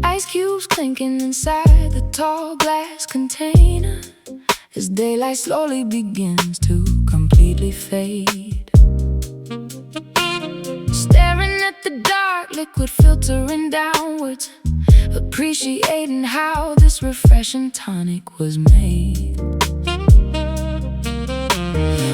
Ice cubes clinking inside the tall glass container as daylight slowly begins to completely fade. Staring at the dark liquid filtering downwards, appreciating how this refreshing tonic was made.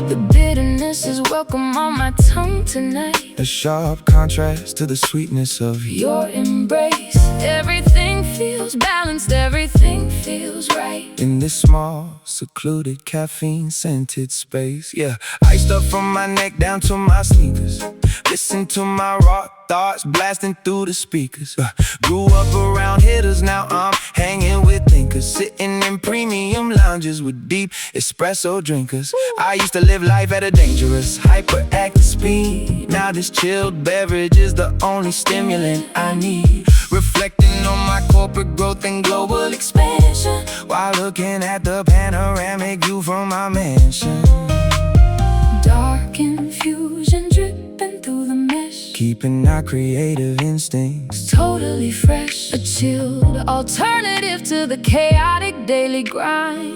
The bitterness is welcome on my tongue tonight, a sharp contrast to the sweetness of your embrace. Everything feels balanced, everything feels right in this small, secluded, caffeine-scented space. Yeah, iced up from my neck down to my sneakers. Listen to my raw thoughts blasting through the speakers. Grew up around hitters, now I'm hanging with thinkers. Sitting in premium lounges with deep espresso drinkers. I used to live life at a dangerous, hyperactive speed. Now this chilled beverage is the only stimulant I need. Reflecting on my corporate growth and global expansion, while looking at the panoramic view from my mansion. Dark infusion dripping through the mesh, keeping our creative instincts totally fresh. A chilled alternative to the chaotic daily grind.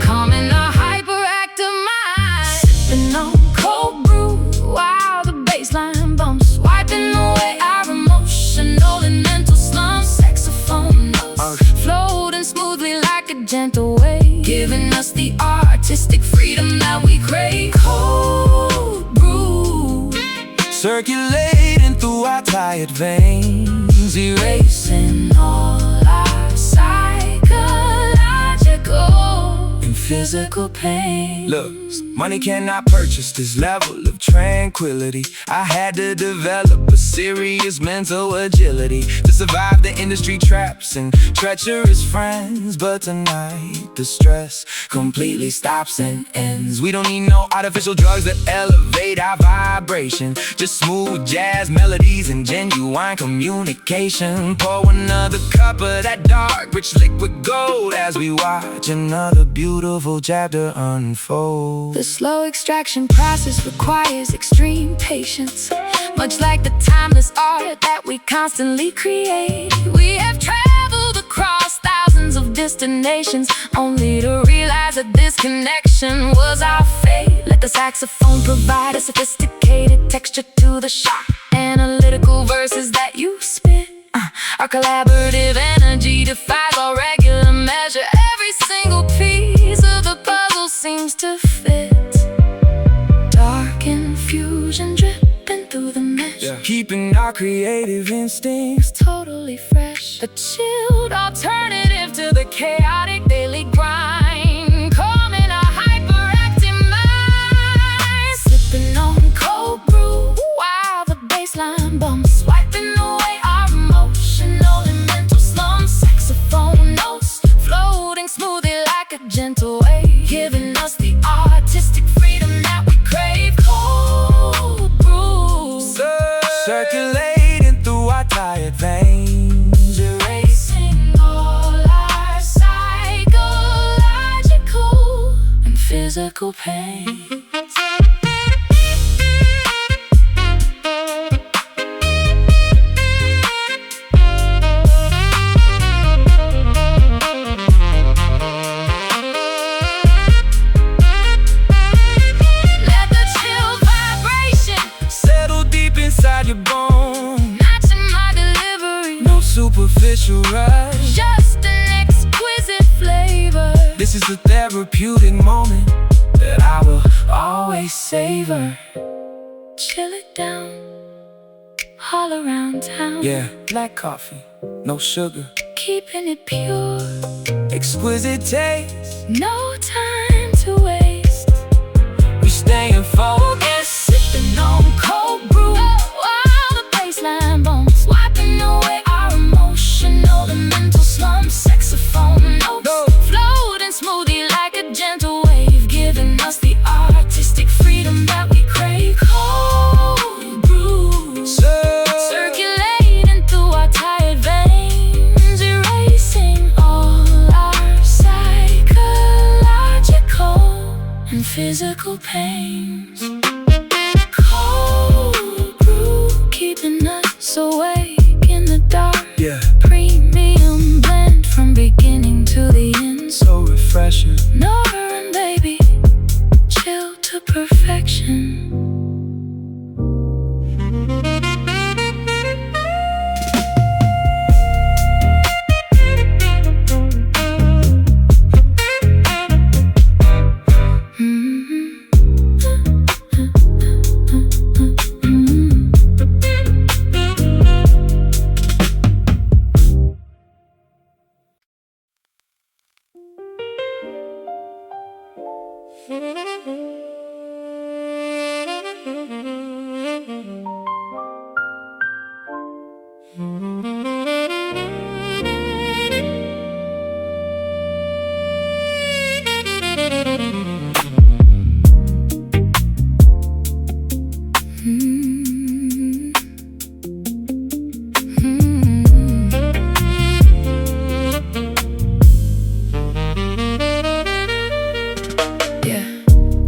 Calming a hyperactive mind, sipping on cold brew while the baseline bumps, wiping away our emotional and mental slumps. Saxophone notes floating smoothly like a gentle wave, giving us the artistic freedom that we crave. Cold brew circulating through our tired veins, erasing all our psychological and physical pain. Look, money cannot purchase this level of tranquility. I had to develop a serious mental agility to survive the industry traps and treacherous friends. But tonight the stress completely stops and ends. We don't need no artificial drugs that elevate our vibration, just smooth jazz melodies and genuine communication. Pour another cup of that dark, rich liquid gold as we watch another beautiful chapter unfold. The slow extraction process requires extreme patience, much like the timeless art that we constantly create. We have traveled across thousands of destinations, only to realize that this connection was our fate. Let the saxophone provide a sophisticated texture to the sharp, analytical verses that you spit. Our collaborative energy defies all regular measure. Every single piece of the puzzle seems to fit. Dark infusion dripping through the mesh, keeping our creative instincts totally fresh. A chilled alternative to the chaotic daily grind. Calming a hyperactive mind, sipping on cold brew while the baseline bumps, wiping away our emotional and mental slumps. Saxophone notes floating smoothly like a gentle wave, giving us the artistic freedom that we crave. Cold brew circulating through our tired veins, erasing all our psychological and physical pain. Let the chill vibration settle deep inside your bones. matching my delivery, No superficial rush, just an exquisite flavor. this is a therapeutic moment that I will always savor. Chill it down, all around town. Yeah, black coffee, no sugar, Keeping it pure, exquisite taste. no time to waste. We staying focused, Sipping on cold brew while the baseline bumps, wiping away our emotional physical pains. Cold brew, keeping us awake in the dark. Yeah, Premium blend from beginning to the end. so refreshing. Norah and baby, chill to perfection.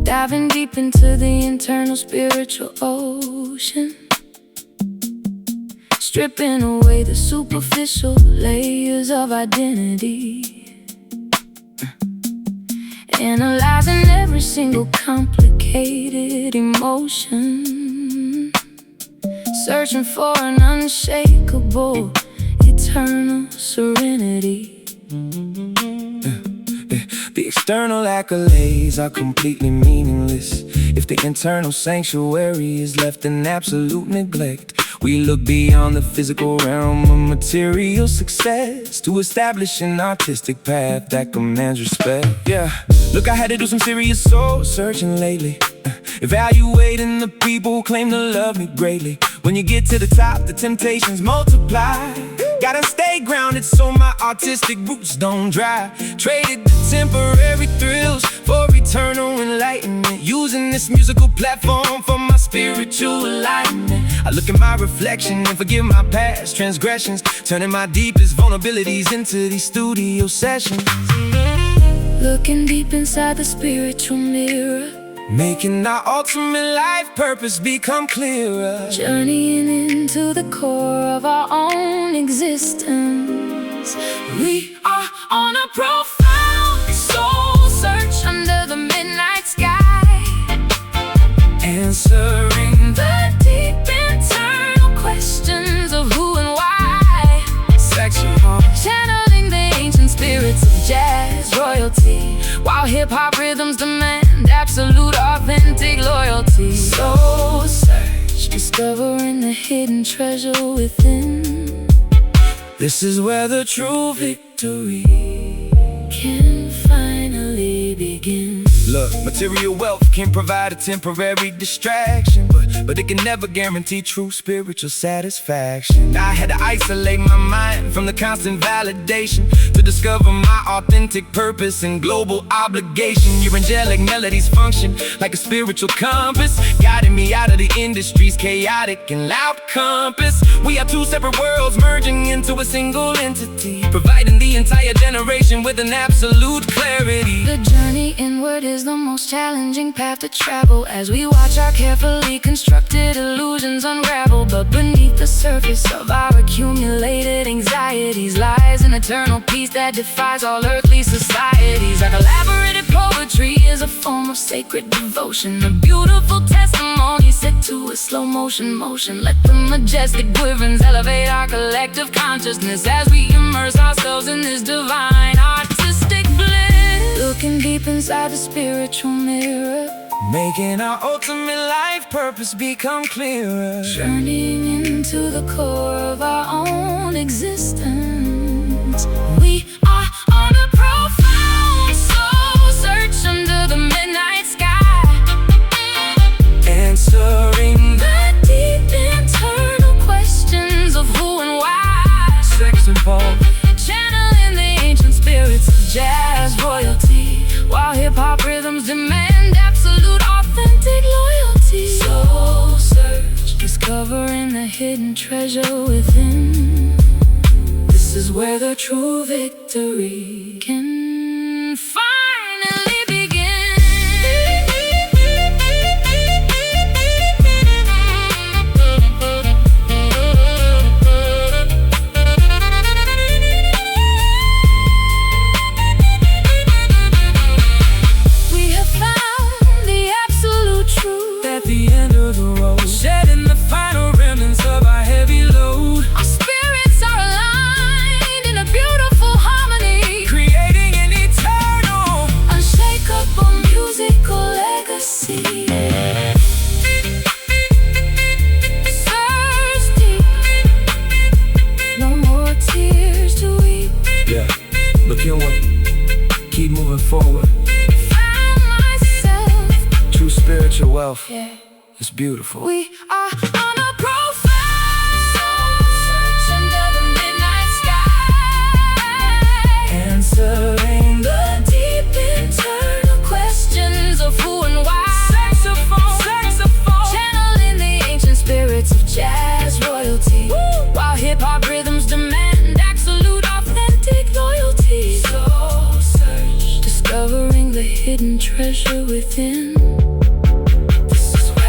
Diving deep into the internal spiritual ocean, stripping away the superficial layers of identity, analyzing every single complicated emotion, searching for an unshakable, eternal serenity. The external accolades are completely meaningless if the internal sanctuary is left in absolute neglect. We look beyond the physical realm of material success to establish an artistic path that commands respect. Yeah, look, I had to do some serious soul searching lately, evaluating the people who claim to love me greatly. When you get to the top, the temptations multiply. Gotta stay grounded so my artistic roots don't dry. Traded the temporary thrills for eternal enlightenment, using this musical platform for my spiritual alignment. I look at my reflection and forgive my past transgressions, turning my deepest vulnerabilities into these studio sessions. Looking deep inside the spiritual mirror, making our ultimate life purpose become clearer. journeying into the core of our own existence. We are on a profound soul search under the midnight sky, Answering the deep internal questions of who and why, saxophone, channeling the ancient spirits of jazz royalty, while hip-hop rhythms demand absolute authentic loyalty. soul search. Discovering the hidden treasure within. This is where the true victory Can finally begin. Look, material wealth can provide a temporary distraction, but it can never guarantee true spiritual satisfaction. I had to isolate my mind from the constant validation to discover my authentic purpose and global obligation. Your angelic melodies function like a spiritual compass, guiding me out of the industry's chaotic and loud compass. We are two separate worlds merging into a single entity, providing the entire generation with an absolute clarity. The journey inward is the most challenging path to travel, as we watch our carefully constructed illusions unravel. But beneath the surface of our accumulated anxieties lies an eternal peace that defies all earthly societies. Our collaborated poetry is a form of sacred devotion, a beautiful testimony set to a slow motion. Let the majestic wyverns elevate our collective consciousness as we immerse ourselves in this divine artistic bliss. Looking deep inside the spiritual mirror, making our ultimate life purpose become clearer. journeying into the core of our own existence. We are on a profound soul search under the midnight sky, Answering the deep internal questions of who and why, saxophone, channeling the ancient spirits of jazz royalty, while hip-hop rhythms demand absolute authentic loyalty. Soul search, discovering the hidden treasure within. This is where the true victory can finally begin. can't wait. Keep moving forward. Found myself. True spiritual wealth. Yeah. It's beautiful. We are on a profile, search under the midnight sky, answering the deep internal questions of who and why. Saxophone, channeling the ancient spirits of jazz royalty. Woo! While hip-hop rhythms demand absolute authentic loyalty. Soul search, discovering the hidden treasure within.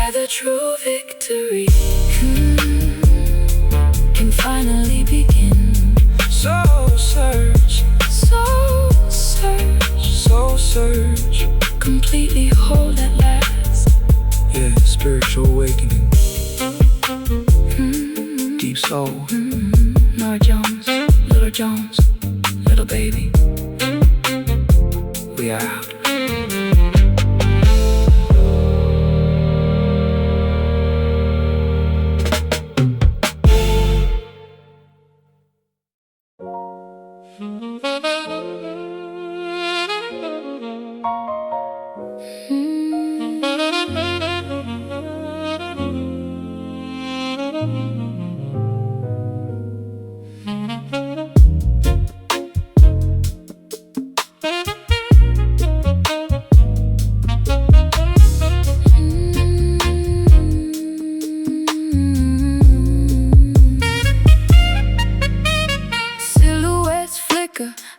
The true victory can finally begin. Soul search, Soul search, soul search. completely whole at last. Yeah, spiritual awakening. Deep soul. Norah Jones, Little Jones, little baby. We are out.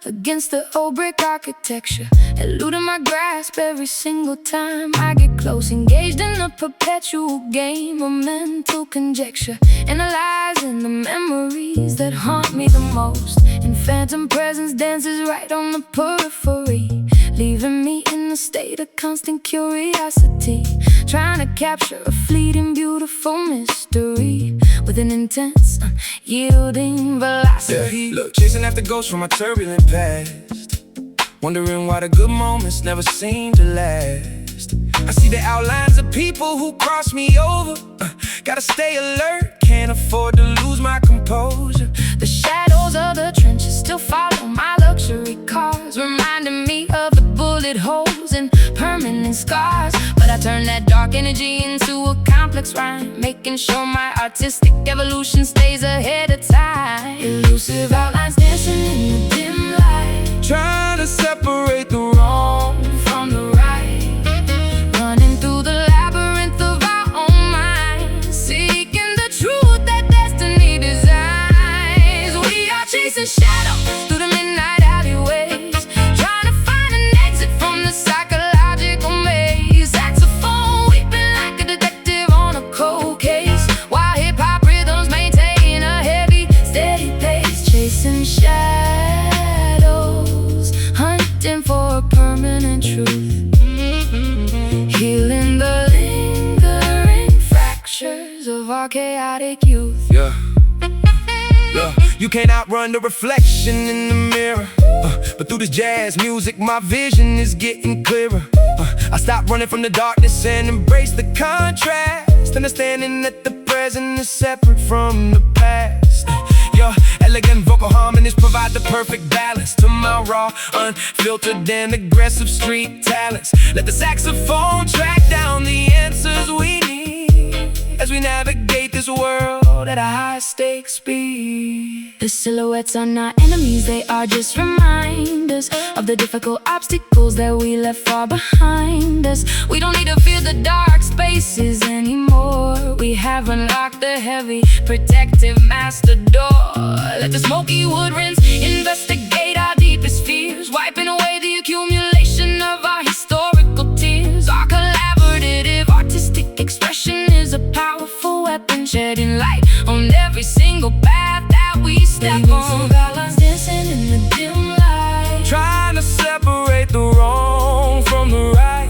Against the old brick architecture, eluding my grasp every single time I get close. Engaged in a perpetual game of mental conjecture, analyzing the memories that haunt me the most. And phantom presence dances right on the periphery, leaving me in a state of constant curiosity, trying to capture a fleeting beautiful mystery with an intense, unyielding velocity. Yeah, look, chasing after ghosts from my turbulent past, wondering why the good moments never seem to last. I see the outlines of people who cross me over. Gotta stay alert, can't afford to lose my composure. The shadows of the trenches still follow my luxury cars, reminding me of the bullet holes and permanent scars. But I turn that dark energy into a complex rhyme, making sure my artistic evolution stays ahead of time. Elusive outlines dancing in the dim light, trying to separate the wrong from the right, running through the labyrinth of our own minds, seeking the truth that destiny designs. We are chasing shadows through the midnight alleyways, trying to find an exit from the psychological maze. Saxophone weeping like a detective on a cold case, while hip-hop rhythms maintain a heavy, steady pace. Chasing shadows, hunting for a permanent truth, healing the lingering fractures of our chaotic youth. Yeah. Yeah, you can't outrun the reflection in the mirror, but through this jazz music my vision is getting clearer. I stop running from the darkness and embrace the contrast, understanding that the present is separate from the past. Your elegant vocal harmonies provide the perfect balance to my raw, unfiltered and aggressive street talents. Let the saxophone track down the answers we need as we navigate this world at a high stakes speed. The silhouettes are not enemies, they are just reminders of the difficult obstacles that we left far behind us. We don't need to fear the dark spaces anymore. We have unlocked the heavy protective master door. Let the smoky wood rinse investigate our deepest fears, wiping away the accumulation of our historical tears. Our collaborative artistic expression is a powerful weapon, shedding light on every single path that we step on. Balance dancing in the dim light, trying to separate the wrong from the right,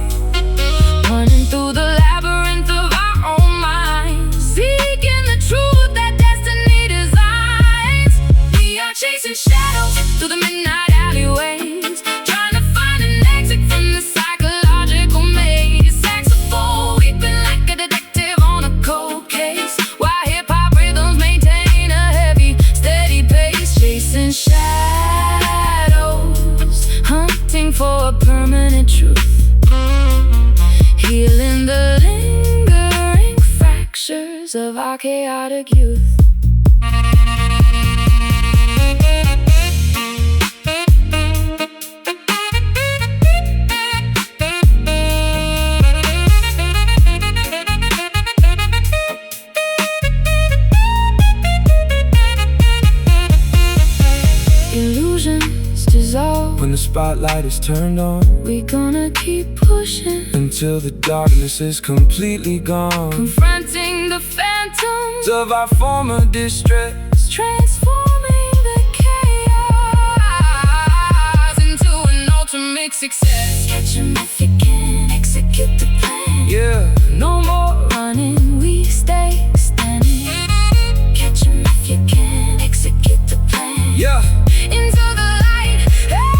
running through the labyrinth of our own minds, seeking the truth that destiny designs. We are chasing shadows through the midnight alleyways, trying to find an exit from the psychological maze. Saxophone weeping like a detective on a cold case, while hip-hop rhythms maintain a heavy, steady pace. Chasing truth, healing the lingering fractures of our chaotic youth. Illusions dissolve When the spotlight is turned on, we gonna keep pushing until the darkness is completely gone, confronting the phantoms of our former distress, transforming the chaos into an ultimate success. Catch 'em if you can, execute the plan. yeah. No more running, we stay standing. Catch 'em if you can, execute the plan. Yeah. Into the light,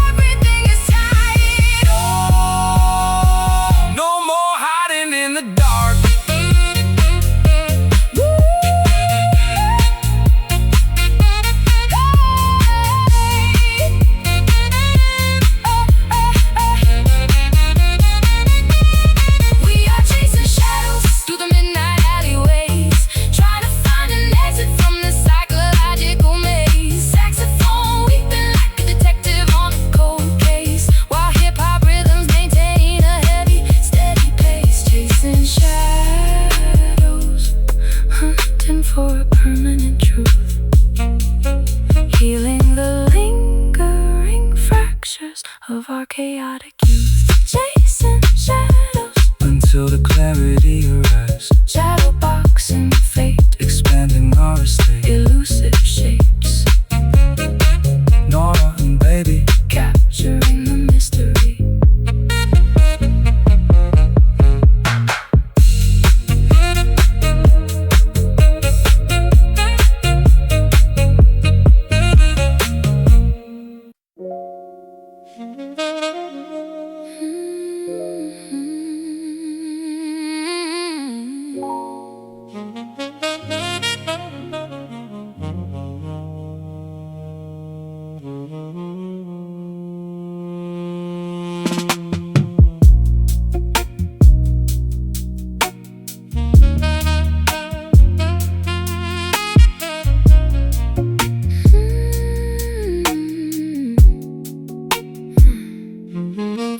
everything is tight. Oh, No more hiding in the dark. We are chasing shadows through the midnight alleyways, trying to find an exit from this psychological maze. Saxophone weeping like a detective on a cold case, while hip-hop rhythms maintain a heavy, steady pace. Chasing shadows, hunting for a permanent truth, healing the lingering fractures of our chaotic youth. Chasing shadows Until the clarity arrives, shadow boxing fate, expanding our estate. elusive shapes, Norah and baby, capturing the mystery.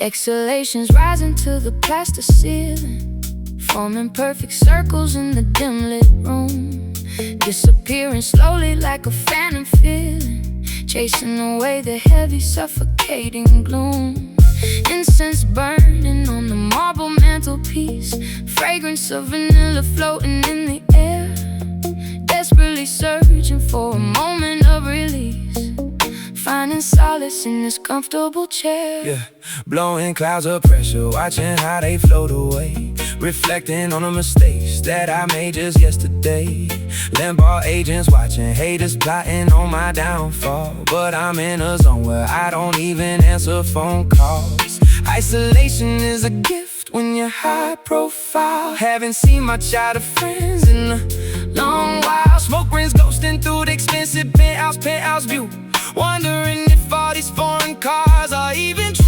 Exhalations rising to the plaster ceiling, forming perfect circles in the dim lit room, disappearing slowly like a phantom feeling, chasing away the heavy suffocating gloom. Incense burning on the marble mantelpiece, fragrance of vanilla floating in the air, desperately searching for a moment of release, finding solace in this comfortable chair. yeah. Blowing clouds of pressure, watching how they float away, reflecting on the mistakes that I made just yesterday. Limbo agents watching, haters plotting on my downfall, but I'm in a zone where I don't even answer phone calls. Isolation is a gift when you're high profile. Haven't seen my childhood friends in a long while. Smoke rings ghosting through the expensive penthouse view, wondering if all these foreign cars are even true.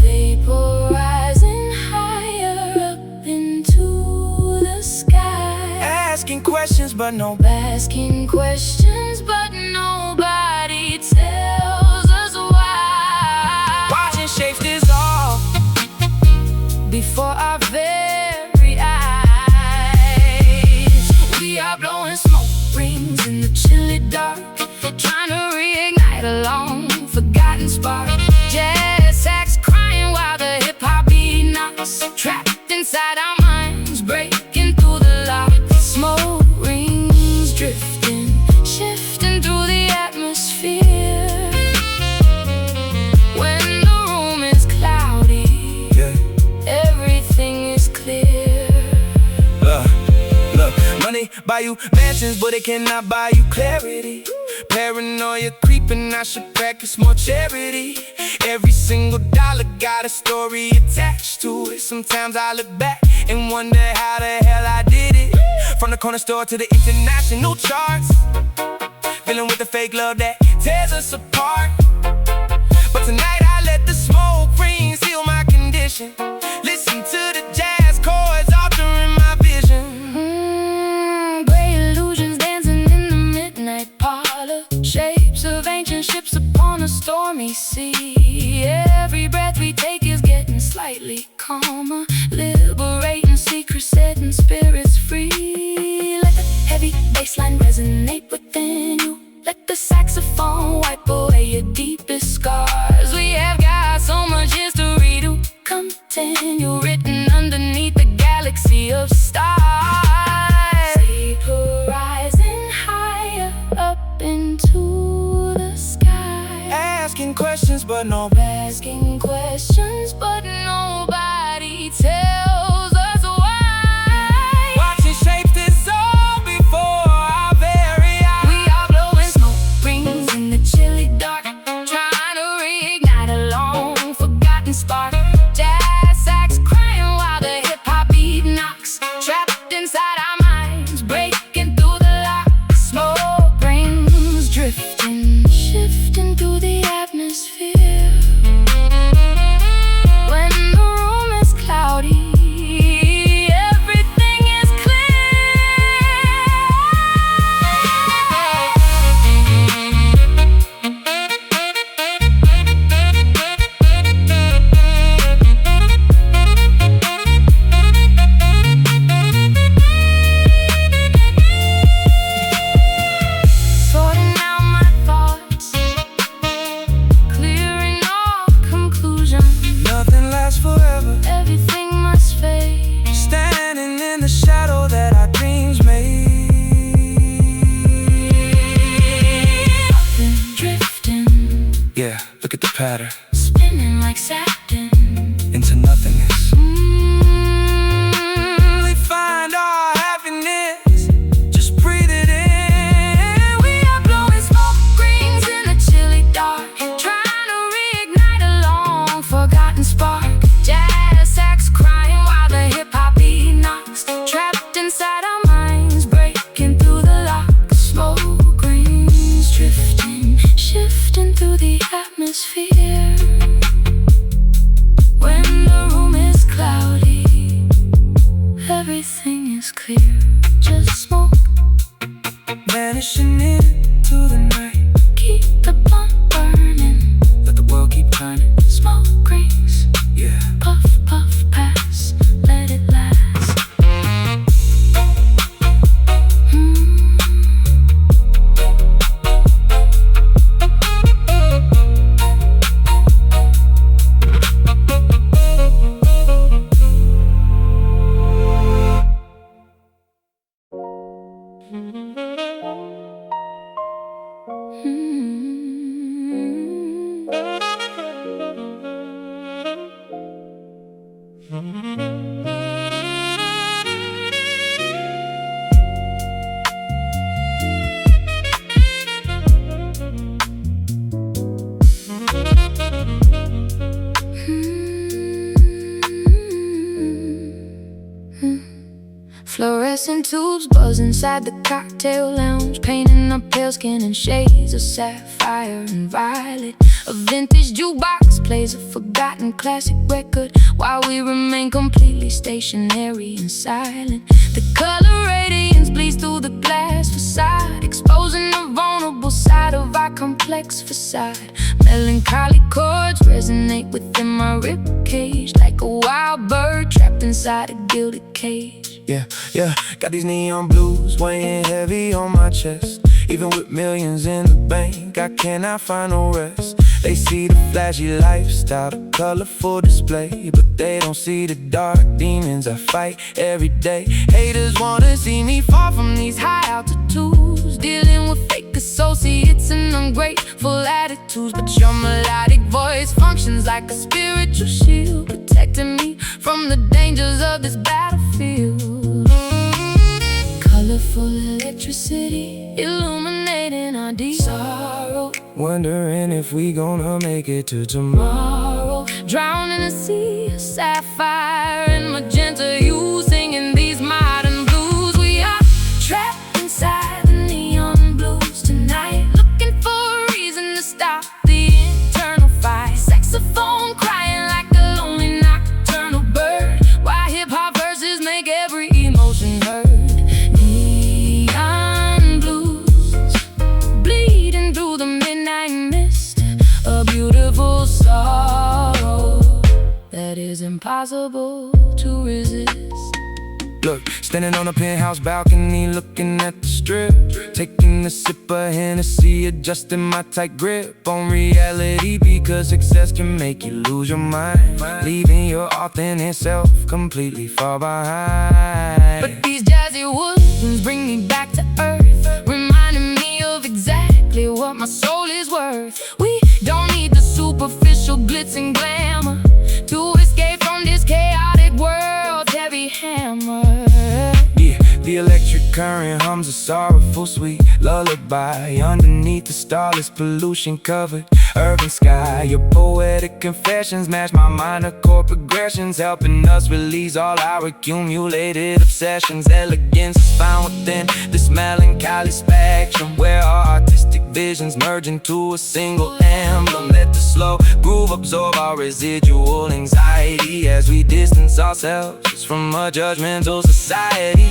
Vaporizing higher up into the sky, Asking questions but no asking questions, but nobody tells us why. watching shapes dissolve Before our very eyes, we are blowing smoke rings in the chilly dark, trying to reignite a long forgotten spark. Jazz sax crying while the hip-hop beat knocks, trapped inside our minds, breaking through the lock. Smoke rings drifting, shifting through the atmosphere. When the room is cloudy, yeah. everything is clear. Look, money buy you mansions, but it cannot buy you clarity. Paranoia creeping, I should practice more charity. Every single dollar got a story attached to it. Sometimes I look back and wonder how the hell I did it. From the corner store to the international charts, feeling with the fake love that tears us apart. But tonight I let the smoke rings heal intuition. Listen to the jazz chords altering my vision. Gray illusions dancing in the midnight parlor, shapes of ancient ships upon a stormy sea. Every breath we take is getting slightly calmer, liberating secrets, setting spirits free. Let the heavy bassline resonate within you. Let the saxophone wipe away your deepest scars. We have got so much history to continue, written underneath the galaxy of stars. Sleep rising higher up into the sky. Asking questions but nobody tells us why. watching shapes dissolve before our very eyes. We are blowing smoke rings in the chilly dark, trying to reignite a long forgotten spark. Jazz sax crying while the hip-hop beat knocks, trapped inside our minds, breaking through the lock. Smoke rings drifting, shifting through the atmosphere. When the room is cloudy, everything is sorting out my thoughts, clearing all conclusions. Nothing lasts forever. Everything must fade. Standing in the shadow that our dreams made. Been drifting, Yeah, look at the pattern. spinning like satin. Into nothingness. We find our happiness. Just breathe it in. We are blowing smoke rings in the chilly dark, trying to reignite a long forgotten spark. Jazz sax crying while the hip-hop beat knocks, trapped inside our minds, breaking through the lock. Smoke rings drifting, shifting through the atmosphere. When the room is cloudy, everything is clear. Just smoke, Vanishing into the night. keep the blunt burning. Let the world keep turning. Smoke rings, Yeah. puff, puff, pass, let it last. Fluorescent tubes buzz inside the cocktail lounge, painting up pale skin in shades of sapphire and violet. A vintage jukebox plays a forgotten classic record, while we remain completely stationary and silent. The color radiance bleeds through the glass facade, exposing the vulnerable side of our complex facade. Melancholy chords resonate within my ribcage, like a wild bird trapped inside a gilded cage. Yeah, got these neon blues weighing heavy on my chest. Even with millions in the bank, I cannot find no rest. They see the flashy lifestyle, the colorful display, but they don't see the dark demons I fight every day. Haters wanna see me fall from these high altitudes, dealing with fake associates and ungrateful attitudes. But your melodic voice functions like a spiritual shield, protecting me from the dangers of this battlefield. Colorful electricity illuminating our deep sorrow, Wondering if we gonna make it to tomorrow. drowned in a sea of sapphire and magenta hue, singing these modern blues. We are trapped inside the neon blues tonight, looking for a reason to stop the internal fight. Saxophone crying like a lonely nocturne. the midnight mist. A beautiful sorrow that is impossible to resist. Look, standing on a penthouse balcony, looking at the strip, taking a sip of Hennessy, adjusting my tight grip on reality, because success can make you lose your mind, leaving your authentic self completely far behind. But these jazzy woodwinds bring me back to earth, reminding me of exactly what my soul is worth. We don't need the superficial glitz and glamour to escape from this chaotic world's heavy hammer. Yeah, the electric current hums a sorrowful sweet lullaby underneath the starless pollution-covered urban sky. Your poetic confessions match my minor chord progressions, helping us release all our accumulated obsessions. Elegance is found within this melancholy spectrum, where our artistic visions merge into a single emblem. Let the slow groove absorb our residual anxiety as we distance ourselves from a judgmental society.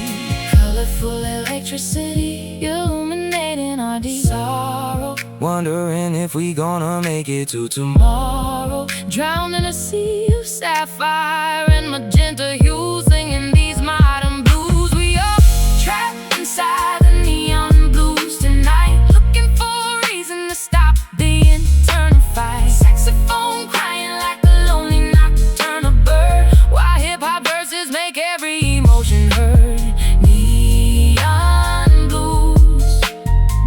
Colorful electricity illuminating our deep sorrow, wondering if we gonna make it to tomorrow. Drowned in a sea of sapphire and magenta hues, singing these modern blues. We are trapped inside the neon blues tonight, looking for a reason to stop the internal fight. Saxophone crying like a lonely nocturnal bird, while hip-hop verses make every emotion heard. Neon blues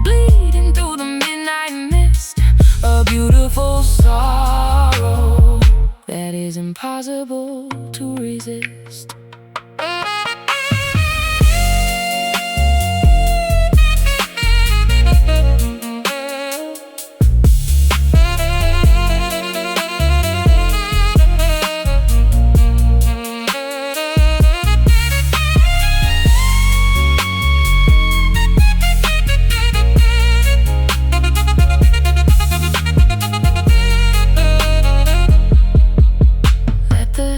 bleeding through the midnight mist, a beautiful sorrow that is impossible to resist.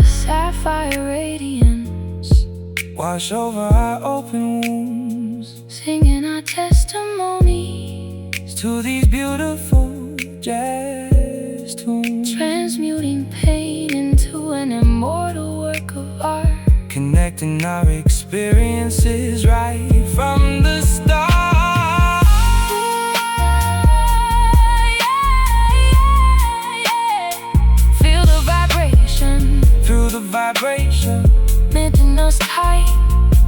Sapphire radiance wash over our open wounds, singing our testimonies to these beautiful jazz tunes, transmuting pain into an immortal work of art, connecting our experiences right from the start. Feel the vibration through the vibration, knitting us tight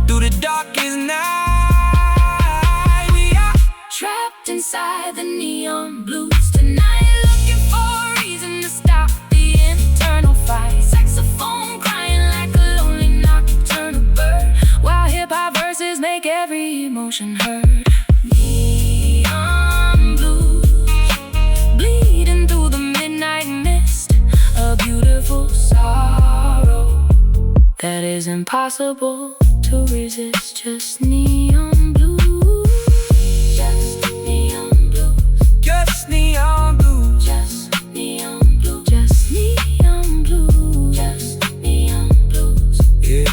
through the darkest night. We are trapped inside the neon blues tonight, looking for a reason to stop the internal fight. Saxophone crying like a lonely nocturnal bird, while hip-hop verses make every emotion heard. Neon blues bleeding through the midnight mist, a beautiful sorrow that is impossible to resist. Just neon blues, just neon blues, just neon blues, just neon blues, just neon blues, just neon blues. yeah.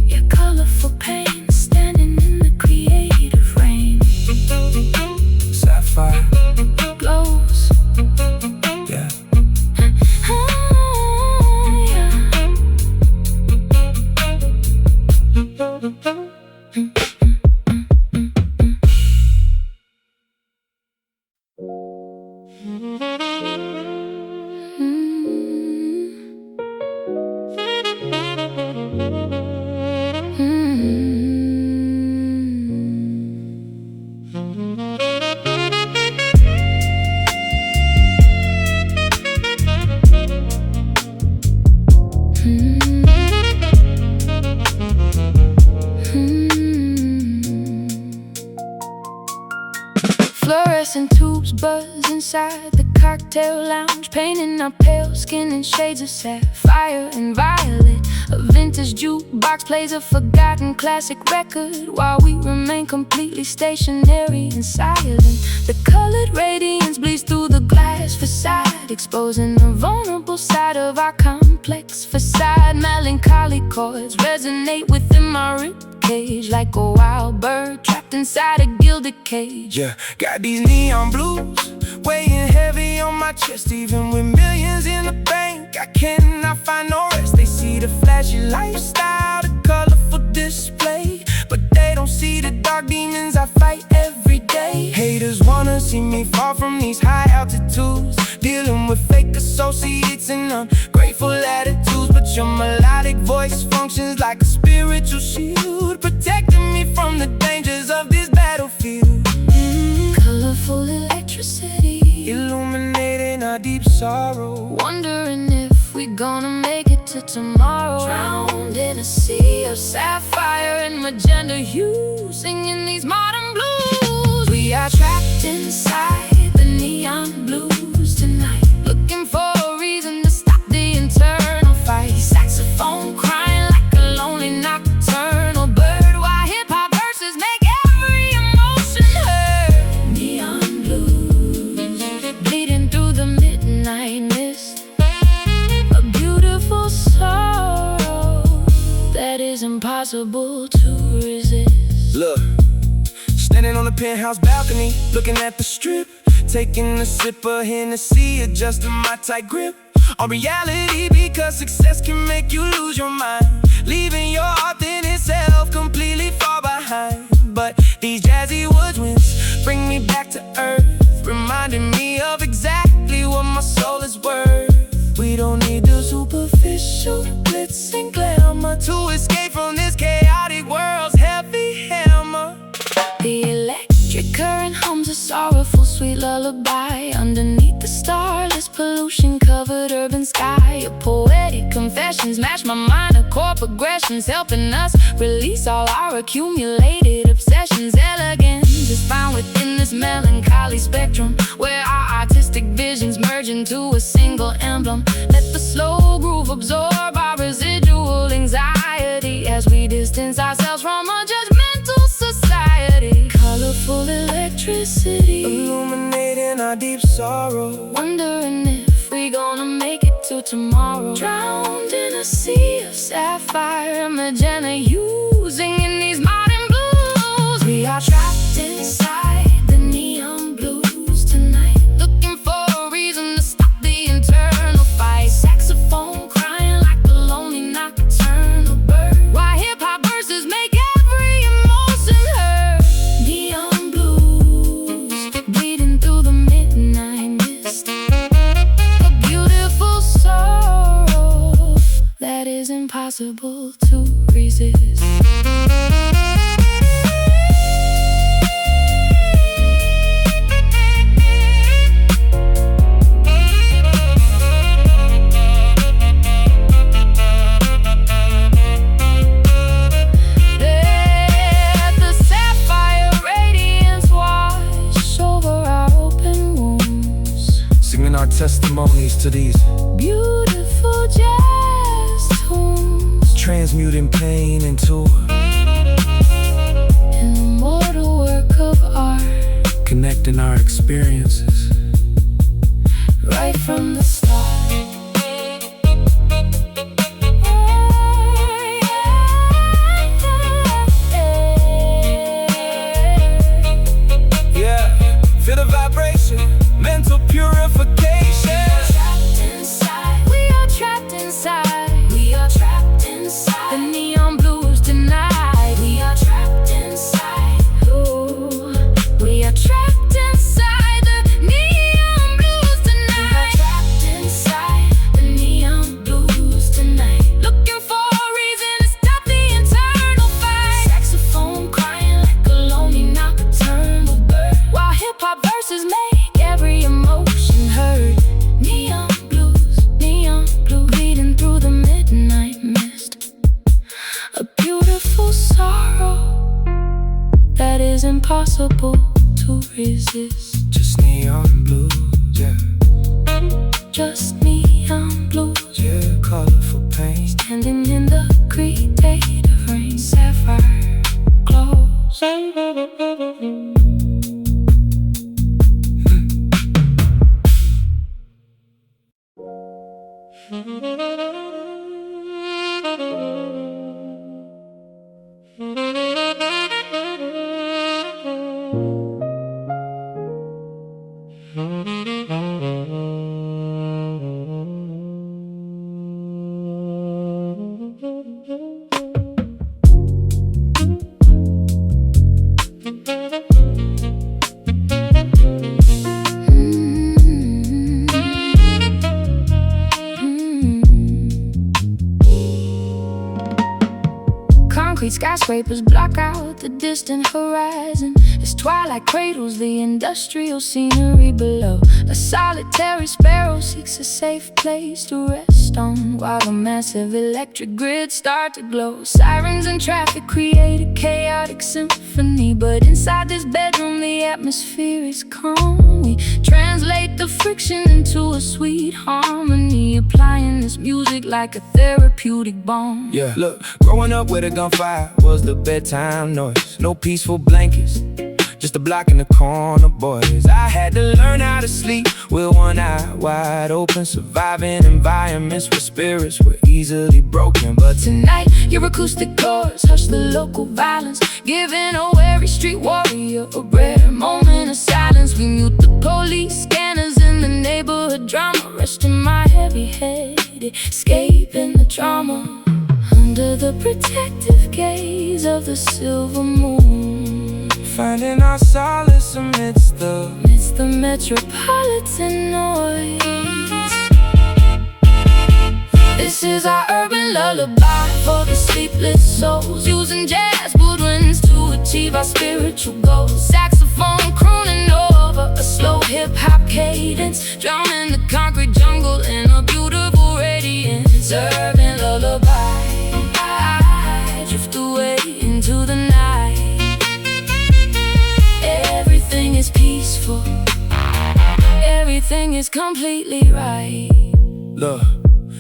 Your colorful pain standing in the creative rain, Sapphire, glows. yeah. Fluorescent tubes buzz inside the cocktail lounge, painting our pale skin in shades of sapphire and violet. A vintage jukebox plays a forgotten classic record, while we remain completely stationary and silent. The colored radiance bleeds through the glass facade, exposing the vulnerable side of our complex facade. Melancholy chords resonate within my ribcage, like a wild bird trapped inside a gilded cage. Yeah, got these neon blues my chest. Even with millions in the bank, I cannot find no rest. They see the flashy lifestyle, the colorful display, but they don't see the dark demons I fight every day. Haters wanna see me fall from these high altitudes, dealing with fake associates and ungrateful attitudes. But your melodic voice functions like a spiritual shield, protecting me from the dangers of this battlefield. Colorful electricity, illuminating our deep sorrow, wondering if we gonna make it to tomorrow. Drowned in a sea of sapphire and magenta hues, singing these modern blues. We are trapped inside the neon blues tonight, looking for a reason to stop the internal fight. Saxophone crying like a lonely nocturnal bird, while hip-hop verses make every emotion heard. Neon blues, bleeding through the midnight mist, a beautiful sorrow that is impossible to resist. Look, standing on the penthouse balcony, looking at the strip, taking a sip of Hennessy, adjusting my tight grip on reality, because success can make you lose your mind, leaving your authentic self completely far behind. But these jazzy woodwinds bring me back to earth, reminding me of exactly what my soul is worth. We don't need the superficial glitz and glamour to escape from this chaotic world's heavy hammer. The electric current hums a sorrowful sweet lullaby underneath the starless pollution-covered urban sky. A poetic confessions match my minor chord progressions, helping us release all our accumulated obsessions. Elegance is found within this melancholy spectrum, where our artistic visions merge into a single emblem. Let the slow groove absorb our residual anxiety as we distance ourselves from a judgmental society. Colorful electricity, illuminating our deep sorrow, wondering if we gonna make it to tomorrow. Drowned in a sea of sapphire and magenta hues, singing these modern blues. We are trapped inside the neon blues tonight, looking for a reason to stop the internal fight. Saxophone crying like a lonely nocturnal bird, while hip-hop verses make every emotion heard. Neon blues, bleeding through the midnight mist, a beautiful sorrow that is impossible to resist. our testimonies to these beautiful jazz tunes, transmuting pain into an immortal work of art, connecting our experiences right from the start. Yeah, feel the vibration, mental purification. We are trapped inside. We are trapped inside the neon blues tonight. We are trapped inside. Ooh, we are trapped inside the neon blues tonight. We are trapped inside the neon blues tonight, looking for a reason to stop the internal fight. Saxophone crying like a lonely nocturnal bird, while hip-hop verses make every emotion heard. Neon blue, bleeding through the midnight mist, a beautiful sorrow that is impossible to resist. Just neon blues, yeah. Just neon blues, yeah, colorful pain, standing in the creative rain, sapphire glows. Concrete skyscrapers block out the distant horizon as twilight cradles the industrial scenery below. A solitary sparrow seeks a safe place to rest on, while the massive electric grid start to glow. Sirens and traffic create a chaotic symphony, but inside this bedroom the atmosphere is calm. We translate the friction into a sweet harmony, applying this music like a therapeutic balm. Yeah, look, growing up with a gunfire was the bedtime noise. No peaceful blankets, just a block in the corner, boys. I had to learn how to sleep with one eye wide open, surviving environments where spirits were easily broken. But tonight, your acoustic chords hush the local violence, giving a weary street warrior a rare moment of silence. We mute the police scanners in the neighborhood drama, resting my heavy head, escaping the trauma under the protective gaze of the silver moon, finding our solace amidst the metropolitan noise. This is our urban lullaby for the sleepless souls, using jazz woodwinds to achieve our spiritual goals. Saxophone crooning over a slow hip-hop cadence, drowning the concrete jungle in a beautiful radiance. Urban lullaby, I drift away into the night. Everything is peaceful, everything is completely right. look,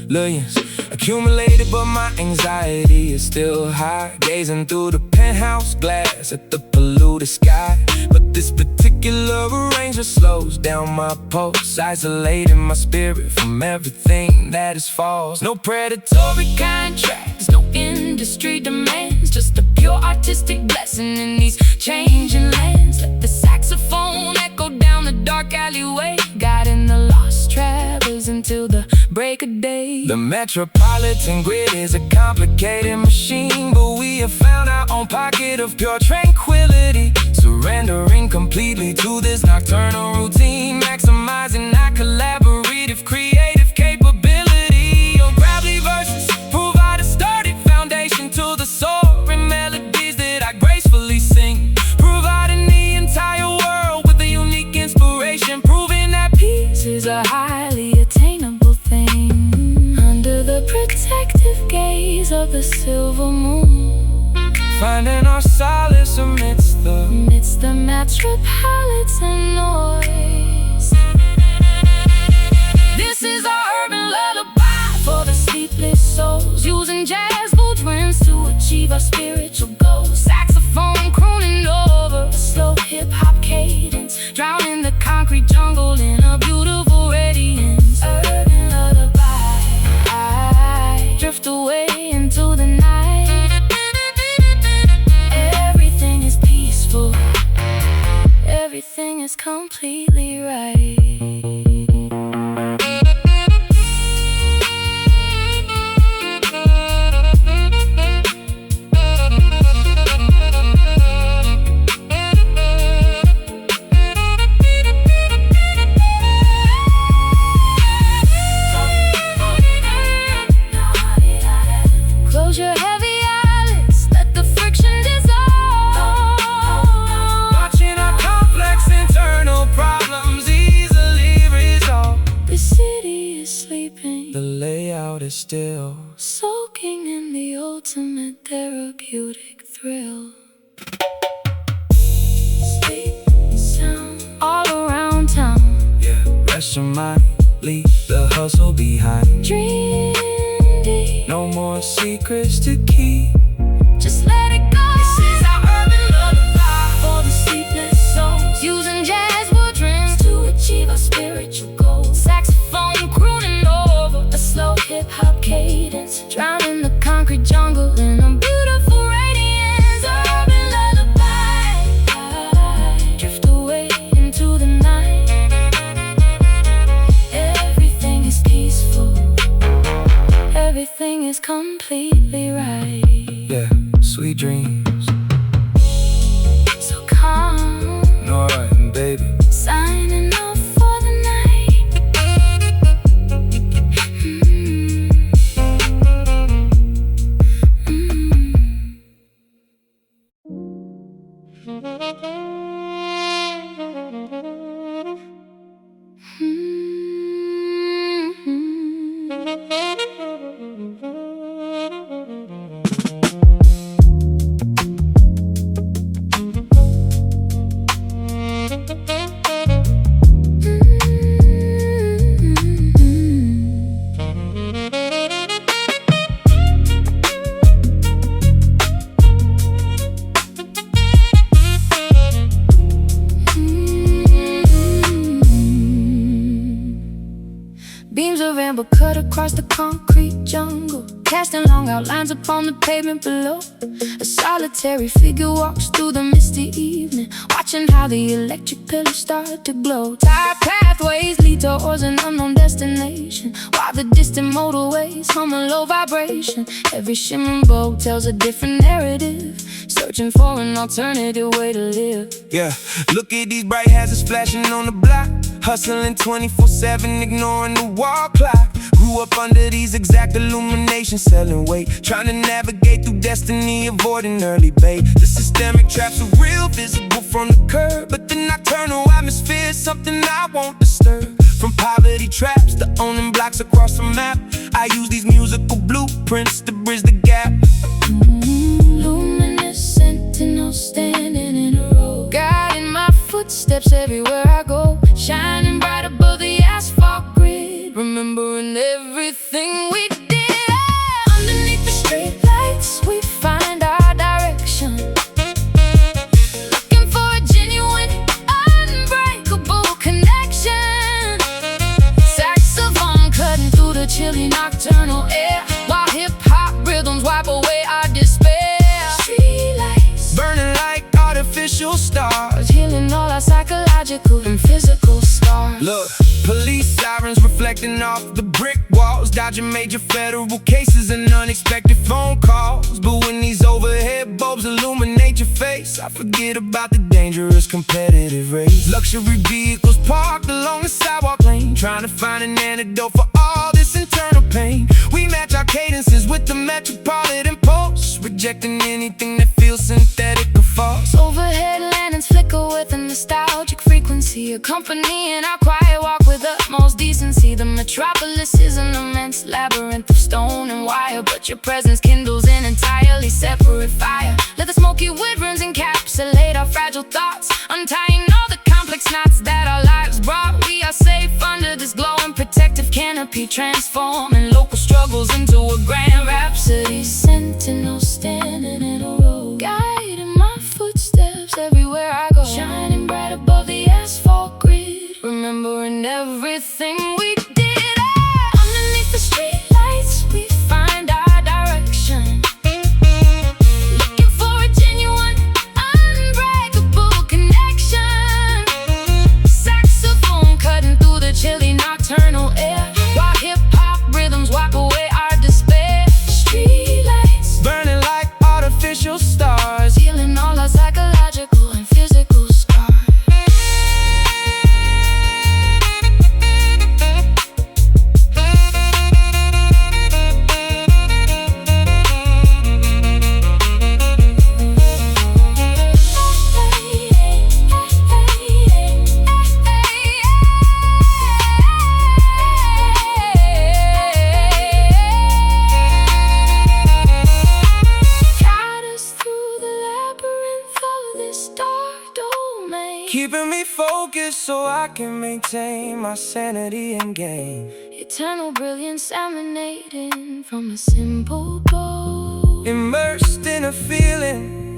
millions accumulated, but my anxiety is still high, gazing through the penthouse glass at the polluted sky. But this particular arrangement slows down my pulse, isolating my spirit from everything that is false. No predatory contracts, no industry demands, just a pure artistic blessing in these changing lands. Let the saxophone echo down the dark alleyway, guiding the lost travelers until the break of day. The Metropolitan grid is a complicated machine, but we have found our own pocket of pure tranquility, surrendering completely to this nocturnal routine, maximizing our collaborative creative capability. Your gravelly verses provide a sturdy foundation to the soaring melodies that I gracefully sing, providing the entire world with a unique inspiration, proving that peace is a highly attainable thing under the protective gaze of the silver moon, finding our solace amidst the metropolitan noise. This is our urban lullaby for the sleepless souls, using jazz woodwinds to achieve our spiritual goals. Saxophone crooning over a slow hip-hop cadence, drowning the concrete jungle in a beautiful radiance. Urban lullaby, I drift away into the night. Everything is peaceful, everything is completely right. Close your heavy eyelids, let the friction dissolve, watching our complex internal problems easily resolved. the city is sleeping, The layout is still, soaking in the ultimate therapeutic thrill. Sleep sound all around town, yeah, rest your mind, leave the hustle behind. dream deep, No more secrets to keep. just let it go. This is our urban lullaby for the sleepless souls, using jazz woodwinds to achieve our spiritual goals. Saxophone crooning over a slow hip-hop cadence, drowning the concrete jungle in a beautiful radiance. Urban lullaby, I drift away into the night. Everything is peaceful, everything is completely right. Yeah, sweet dreams, So calm, Norah and baby. signing off for the night. Beams of amber cut across the concrete jungle, casting long outlines upon the pavement below. A solitary figure walks through the misty evening, watching how the electric pillars start to glow. Tire pathways lead towards an unknown destination, while the distant motorways hum a low vibration. Every shimmering bulb tells a different narrative, searching for an alternative way to live. Yeah, look at these bright hazards flashing on the block, hustling 24/7, ignoring the wall clock. Grew up under these exact illuminations, selling weight, trying to navigate through destiny, avoiding early bait. The systemic traps are real, visible from the curb, but the nocturnal atmosphere is something I won't disturb. From poverty traps to owning blocks across the map, I use these musical blueprints to bridge the gap. Luminous sentinels standing in a row, guiding my footsteps everywhere I go, shining bright above the asphalt grid, remembering everything we did. Underneath the streetlights we find our direction, looking for a genuine, unbreakable connection. Saxophone cutting through the chilly nocturnal air, while hip-hop rhythms wipe away our despair. Streetlights Burning like artificial stars, healing all our psychological and physical scars. look, police sirens reflecting off the brick walls, dodging major federal cases and unexpected phone calls. But when these overhead bulbs illuminate your face, I forget about the dangerous competitive race. Luxury vehicles parked along the sidewalk lane, trying to find an antidote for all this internal pain. We match our cadences with the Metropolitan pulse, rejecting anything that feels synthetic or false. Overhead lanterns flicker with a nostalgic frequency, accompanying our quiet walk with utmost decency. The metropolis is an immense labyrinth of stone and wire, but your presence kindles an entirely separate fire. Let the smoky wood rooms encapsulate our fragile thoughts, untying all the complex knots that our lives brought. We are safe under this glowing protective canopy, transforming local struggles into a grand rhapsody. Sentinels standing in a row, guiding my footsteps everywhere I go, shining bright above the asphalt grid, remembering everything we did. Underneath the streetlights we find our direction, looking for a genuine, unbreakable connection. Saxophone cutting through the chilly nocturnal air, while hip-hop rhythms wipe away our despair. Streetlights Burning like artificial stars, healing all our psychological and physical scars. Guide us through the labyrinth of this dark domain, keeping me focused so I can maintain my sanity and gain. eternal brilliance emanating from a simple bow. Immersed in a feeling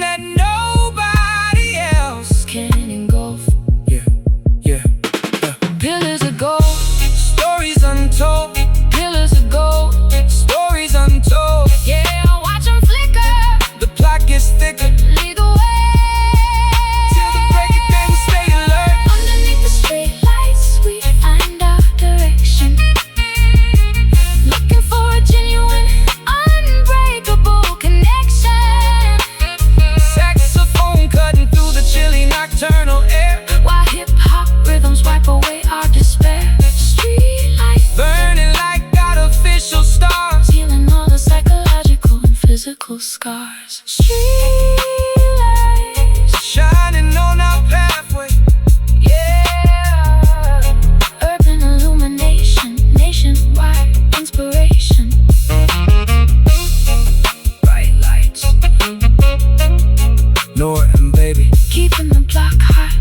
that nobody else Can engulf Yeah, yeah, pillars of gold, stories untold, pillars of gold. stories untold. Yeah, watch them flicker, The plot gets thicker lead the way. till the break of day. We stay alert. Underneath the streetlights we find our direction, looking for a genuine, unbreakable connection. Saxophone cutting through the chilly nocturnal air, While hip-hop rhythms wipe away our despair. Streetlights burning like artificial stars, healing all the psychological and physical scars. Streetlights, shining on our pathway. yeah. Urban illumination, nationwide inspiration. Bright lights, Norah and baby, keeping the block hot.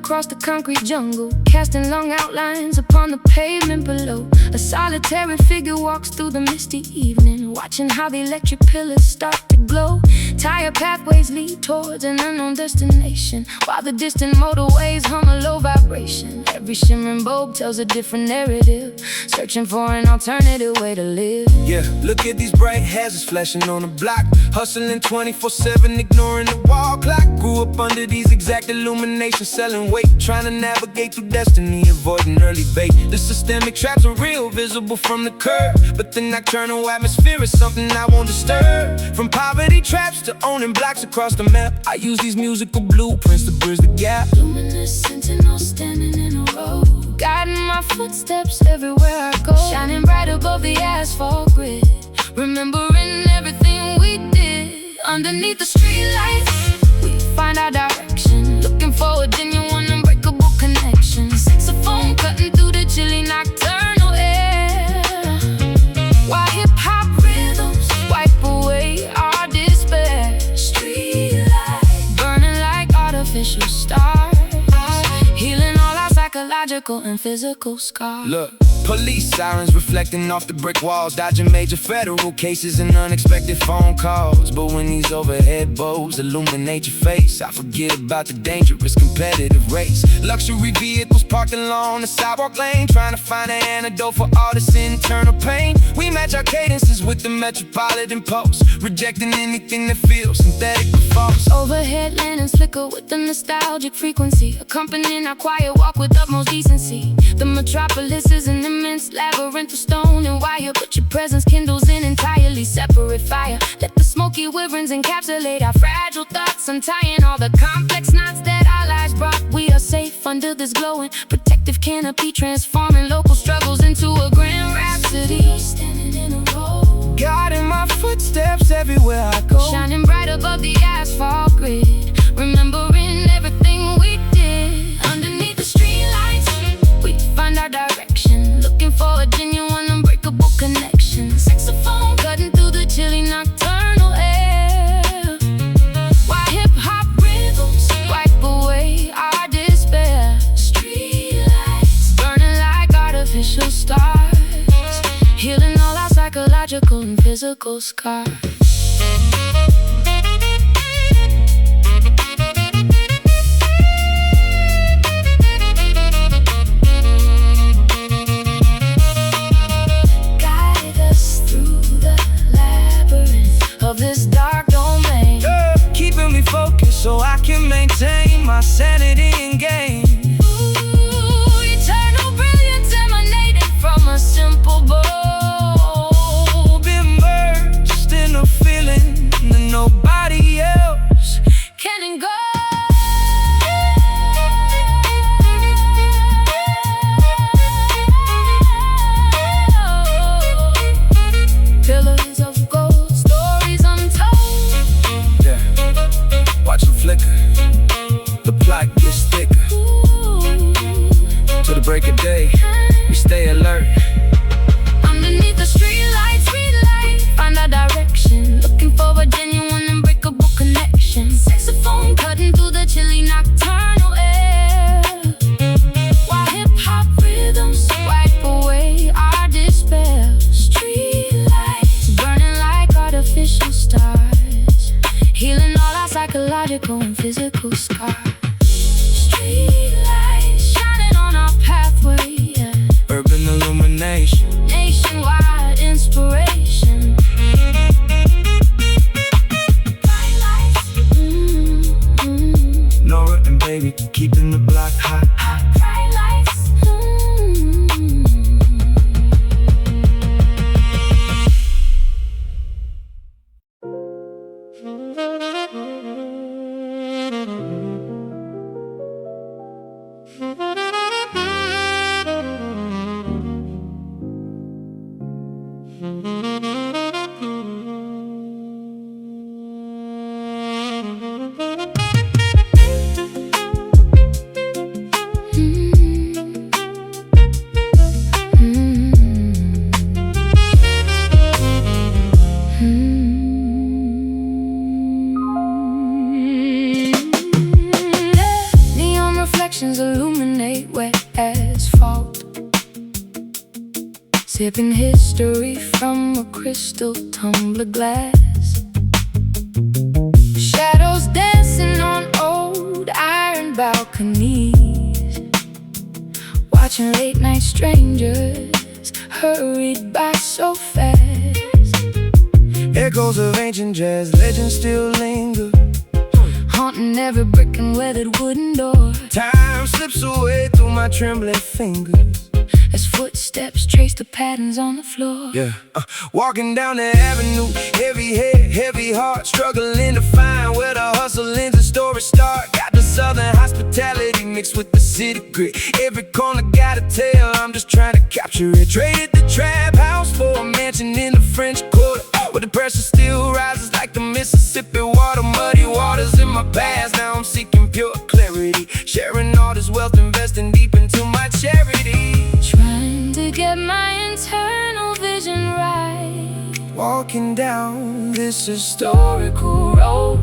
across the concrete jungle, casting long outlines upon the pavement below. A solitary figure walks through the misty evening, watching how the electric pillars start to glow. Tired pathways lead towards an unknown destination, while the distant motorways hum a low vibration. Every shimmering bulb tells a different narrative, searching for an alternative way to live. Yeah, look at these bright hazards flashing on the block, hustling 24/7, ignoring the wall clock. Grew up under these exact illuminations, selling weight, trying to navigate through destiny, avoiding early bait. The systemic traps are real, visible from the curb, but the nocturnal atmosphere is something I won't disturb. From poverty traps to owning blocks across the map, I use these musical blueprints to bridge the gap. Luminous sentinel standing in a row, guiding my footsteps everywhere I go. Shining bright above the asphalt grid, remembering everything we did. Underneath the streetlights, we find our direction, looking for a genuine, unbreakable connection. Saxophone cutting through the chilly nocturnal air, while hip-hop rhythms wipe away our despair. Streetlights burning like artificial stars, healing all our psychological and physical scars. Look, police sirens reflecting off the brick walls, dodging major federal cases and unexpected phone calls. But when these overhead bulbs illuminate your face, I forget about the dangerous competitive race. Luxury vehicles parked along the sidewalk lane, trying to find an antidote for all this internal pain. We match our cadences with the Metropolitan pulse, rejecting anything that feels synthetic or false. Overhead lanterns flicker with the nostalgic frequency, accompanying our quiet walk with utmost decency. The metropolis is an immense labyrinth of stone and wire, but your presence kindles an entirely separate fire. Let the smoky wyverns encapsulate our fragile thoughts, untying all the complex knots that our lives brought. We are safe under this glowing protective canopy, transforming local struggles into a grand rhapsody. Standing in a row, guiding my footsteps everywhere I go. shining bright above the asphalt grid, remembering everything we did. Underneath the streetlights, we find our direction, looking for a genuine, unbreakable connection. Saxophone cutting through the chilly nocturnal air, while hip-hop rhythms wipe away our despair. Streetlights burning like artificial stars, healing all our psychological and physical scars. Of this dark domain, Keeping me focused so I can maintain my sanity and gain. ooh, eternal brilliance emanating from a simple bulb, Immersed in a feeling that nobody else can engulf. Pillars of gold, stories untold. Yeah, watch them flicker, the plot gets thicker. Ooh, To the break of day, we stay alert. underneath the streetlights, find our direction, looking for a genuine, unbreakable connection. Saxophone cutting through the chilly nocturnal air, while hip-hop rhythms wipe away our despair. Streetlights burning like artificial stars, healing all our psychological and physical scars. Streetlights shining on our pathway, yeah. Urban illumination, Nationwide inspiration. Bright lights, Norah and baby keeping the block hot. bright lights, sipping history from a crystal tumbler glass. Shadows dancing on old iron balconies, watching late night strangers hurried by so fast. Echoes of ancient jazz, legends still linger, haunting every brick and weathered wooden door. Time slips away through my trembling fingers as footsteps trace the patterns on the floor. Walking down the avenue, heavy head, heavy heart, struggling to find where the hustle ends and story start. Got the southern hospitality mixed with the city grit. Every corner got a tale, I'm just trying to capture it. Traded the trap house for a mansion in the French Quarter, where the pressure still rises like the Mississippi water. Muddy waters in my past, now I'm seeking pure clarity. Sharing all this wealth, investing deep into my charity. Trying to get my internal vision right, Walking down this historical road,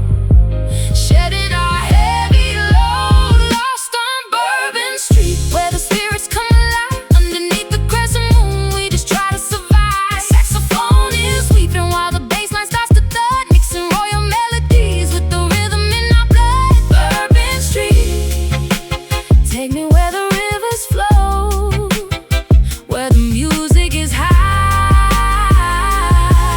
shedding our heavy load. Lost on Bourbon Street, where the spirits come alive. Underneath the crescent moon, we just try to survive. Saxophone is weeping while the bass line starts to thud, mixing royal melodies with the rhythm in our blood. Bourbon Street, take me where the rivers flow, where the music is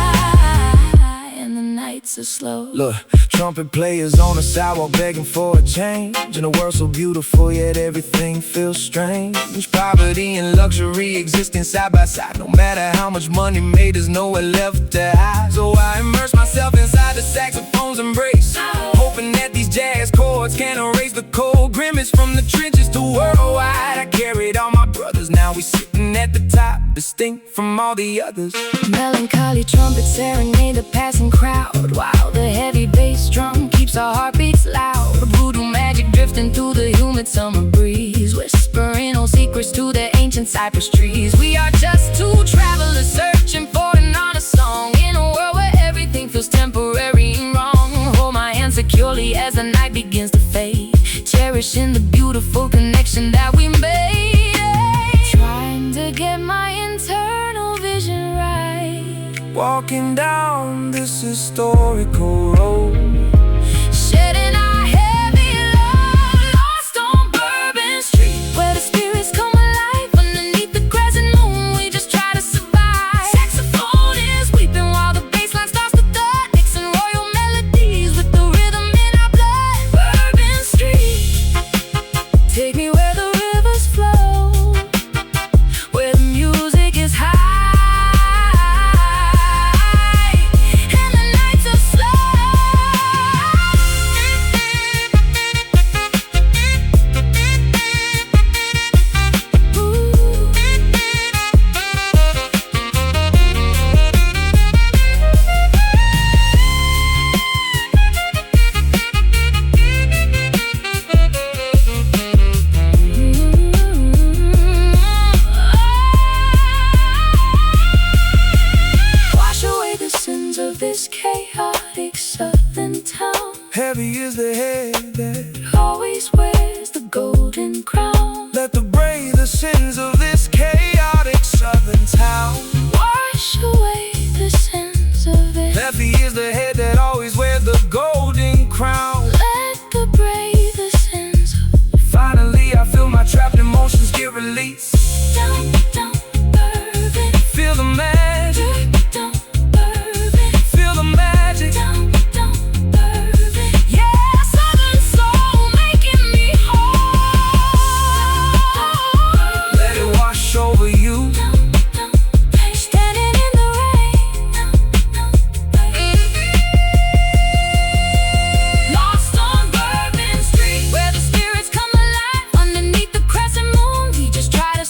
high and the nights are slow. Look, trumpet players on the sidewalk begging for a change. In a world so beautiful, yet everything feels strange. Poverty and luxury existing side by side. No matter how much money made, there's nowhere left to hide. So I immerse myself inside the saxophone's embrace, hoping that these jazz chords can erase the cold grimace from the trenches to worldwide. I carried all my brothers, now we sitting at the top, distinct from all the others. Melancholy trumpets serenade the passing crowd, while the heavy bass drum keeps our heartbeats loud. Voodoo magic drifting through the humid summer breeze, whispering old secrets to the ancient cypress trees. We are just two travelers searching for an honest song, in a world where everything feels temporary and wrong. Hold my hand securely as the night begins to fade, cherishing the beautiful connection that we made. Trying to get my internal vision right, Walking down this historical road, shedding our heavy load. Lost on Bourbon Street, where the spirits come alive. Underneath the crescent moon, we just try to survive. Saxophone is weeping while the bass line starts to thud, mixing royal melodies with the rhythm in our blood. Bourbon Street, take me where the rivers flow, where the music is high and the nights are slow. Wash away the sins of this chaotic southern town, heavy is the head that always wears the golden crown. let the brave the sins of this chaotic southern town. Wash away the sins of it, Heavy is the head that always wears the golden crown. let the brave the sins of Finally I feel my trapped emotions get released. down, down, Bourbon, Feel the magic, down, Bourbon, feel the magic. down, down, Bourbon. Yeah, southern soul making me whole. Let it wash over you. Standing in the rain, lost on Bourbon Street, where the spirits come alive. Underneath the crescent moon, we just try to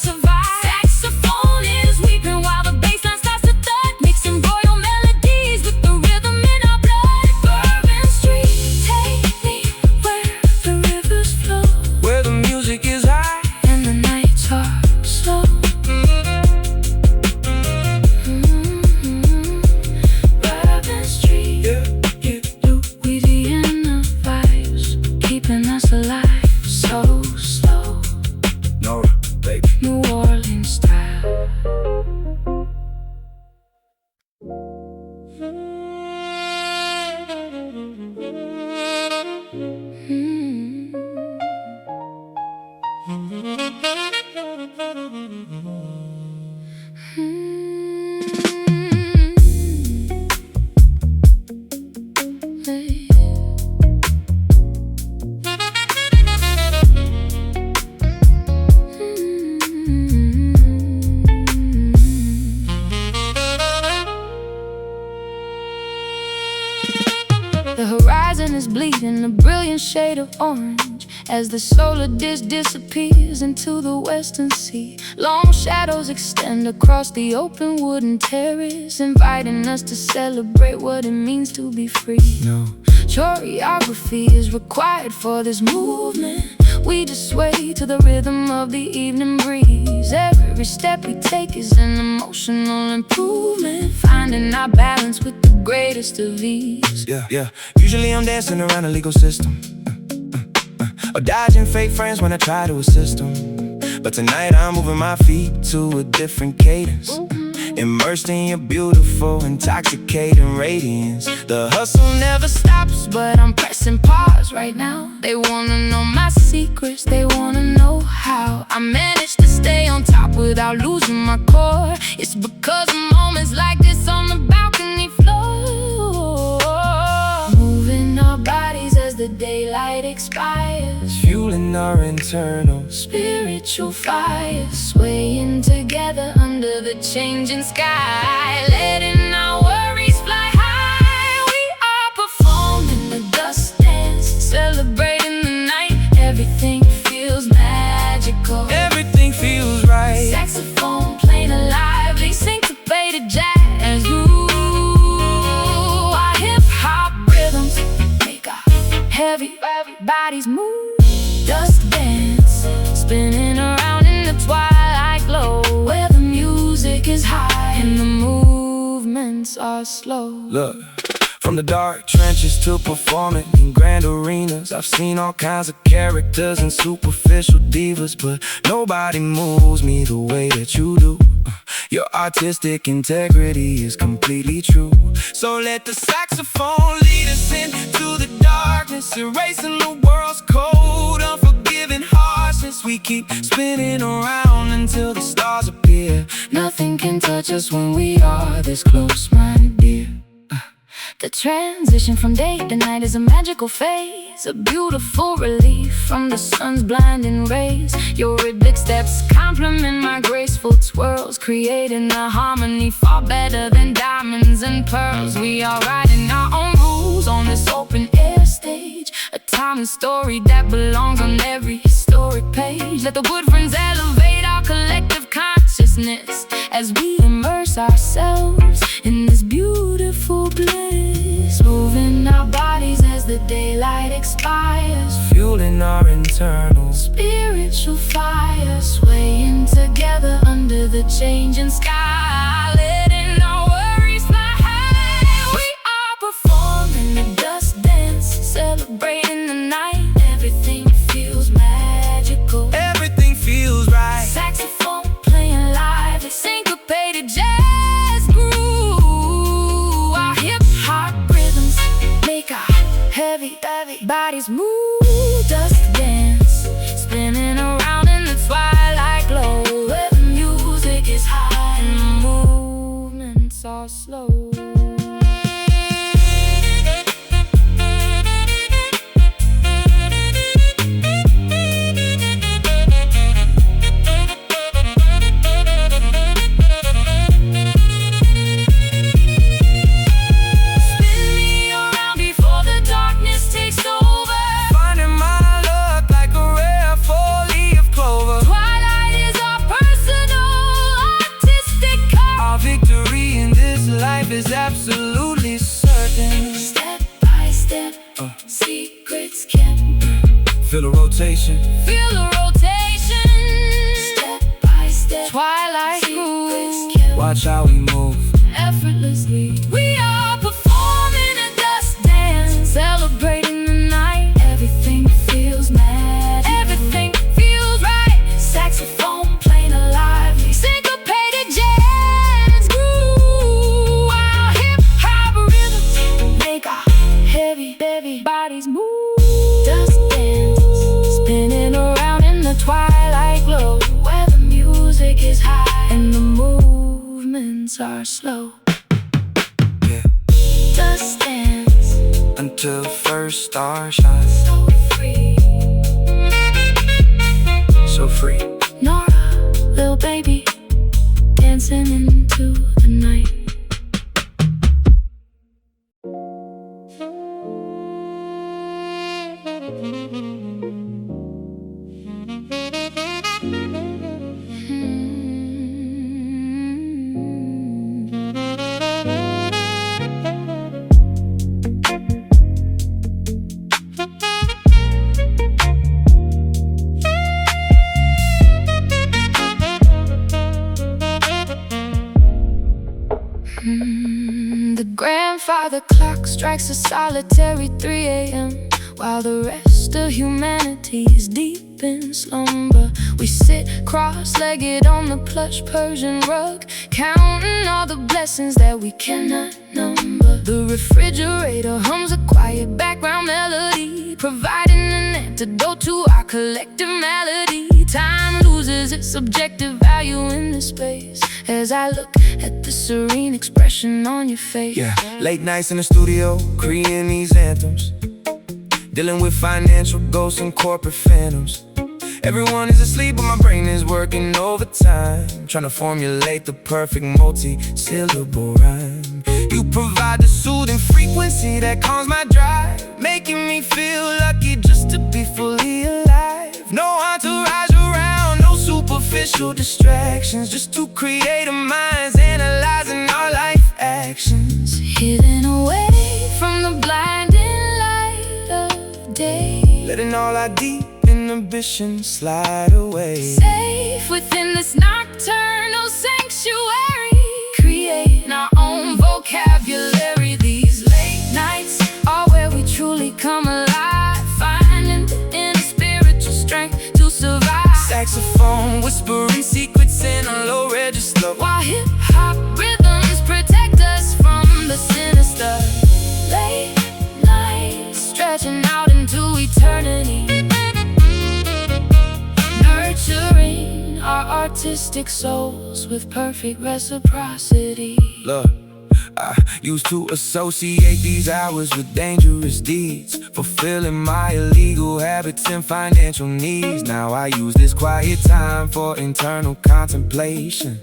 The horizon is bleeding a brilliant shade of orange as the solar disk disappears into the western sea. Long shadows extend across the open wooden terrace, inviting us to celebrate what it means to be free. No choreography is required for this movement. We just sway to the rhythm of the evening breeze. Every step we take is an emotional improvement, finding our balance with the greatest of ease. Yeah. Usually I'm dancing around the legal system, or dodging fake friends when I try to assist them. But tonight I'm moving my feet to a different cadence, immersed in your beautiful, intoxicating radiance. The hustle never stops, but I'm pressing pause right now. They wanna know my secrets, they wanna know how I managed to stay on top without losing my core. It's because of moments like this on the balcony floor, moving our bodies as the daylight expires, fueling our internal spiritual fire, swaying together under the changing sky, letting our worries fly high. We are performing the dust dance, celebrating the night. Everything feels magical, everything feels right. Saxophone playing a lively syncopated jazz groove. Our hip-hop rhythms make our heavy bodies move. Dust dance, spinning around in the twilight glow, where the music is high and the movements are slow. Look, from the dark trenches to performing in grand arenas, I've seen all kinds of characters and superficial divas, but nobody moves me the way that you do. Your artistic integrity is completely true. So let the saxophone lead us into the darkness, erasing the world's cold, unforgiving harshness. We keep spinning around until the stars appear. Nothing can touch us when we are this close, my dear. The transition from day to night is a magical phase, a beautiful relief from the sun's blinding rays. Your rhythmic steps complement my graceful twirls, creating a harmony far better than diamonds and pearls. We are writing our own rules on this open air stage, a timeless story that belongs on every historic page. Let the good friends elevate our collective consciousness as we immerse ourselves in this beautiful bliss, moving our bodies as the daylight expires, fueling our internal spiritual fire, swaying together under the changing sky, letting our worries fly high. We are performing a dust dance, celebrating the night. Everything feels magical, everything feels right. Saxophone playing live, a syncopated jazz groove. Our hip-hop rhythms make our heavy bodies move. Dust dance, spinning around in the twilight glow, where the music is high and the movements are slow. Is absolutely certain. Step by step, secrets kept. Feel the rotation, feel the rotation. Step by step, twilight groove. Watch how we move effortlessly. We are performing a dust dance, celebrating the night. Everything feels mad, everything feels right. Saxophone playing a lively syncopated jazz groove. Our hip-hop moments are slow. Yeah. Dust dance Until first star shines. so free. So free. Norah, little baby, dancing into the night. The grandfather clock strikes a solitary 3 a.m. While the rest of humanity is deep in slumber. We sit cross-legged on the plush Persian rug, counting all the blessings that we cannot number. The refrigerator hums a quiet background melody, providing an antidote to our collective malady. Time loses its subjective value in this space as I look at the serene expression on your face. Yeah, late nights in the studio, creating these anthems, dealing with financial ghosts and corporate phantoms. Everyone is asleep, but my brain is working overtime, trying to formulate the perfect multi-syllable rhyme. You provide the soothing frequency that calms my drive, making me feel lucky just to be fully alive. No entourage around, no superficial distractions, just two creative minds analyzing our life actions. Hidden away from the blinding light of day, Letting all our deep inhibitions slide away. safe within this nocturnal sanctuary, creating our own vocabulary. These late nights are where we truly come alive, finding the inner spiritual strength to survive. Saxophone whispering secrets in a low register, While hip-hop rhythms protect us from the sinister. Late nights stretching out into eternity, nurturing our artistic souls with perfect reciprocity. Look, I used to associate these hours with dangerous deeds, fulfilling my illegal habits and financial needs. Now I use this quiet time for internal contemplation,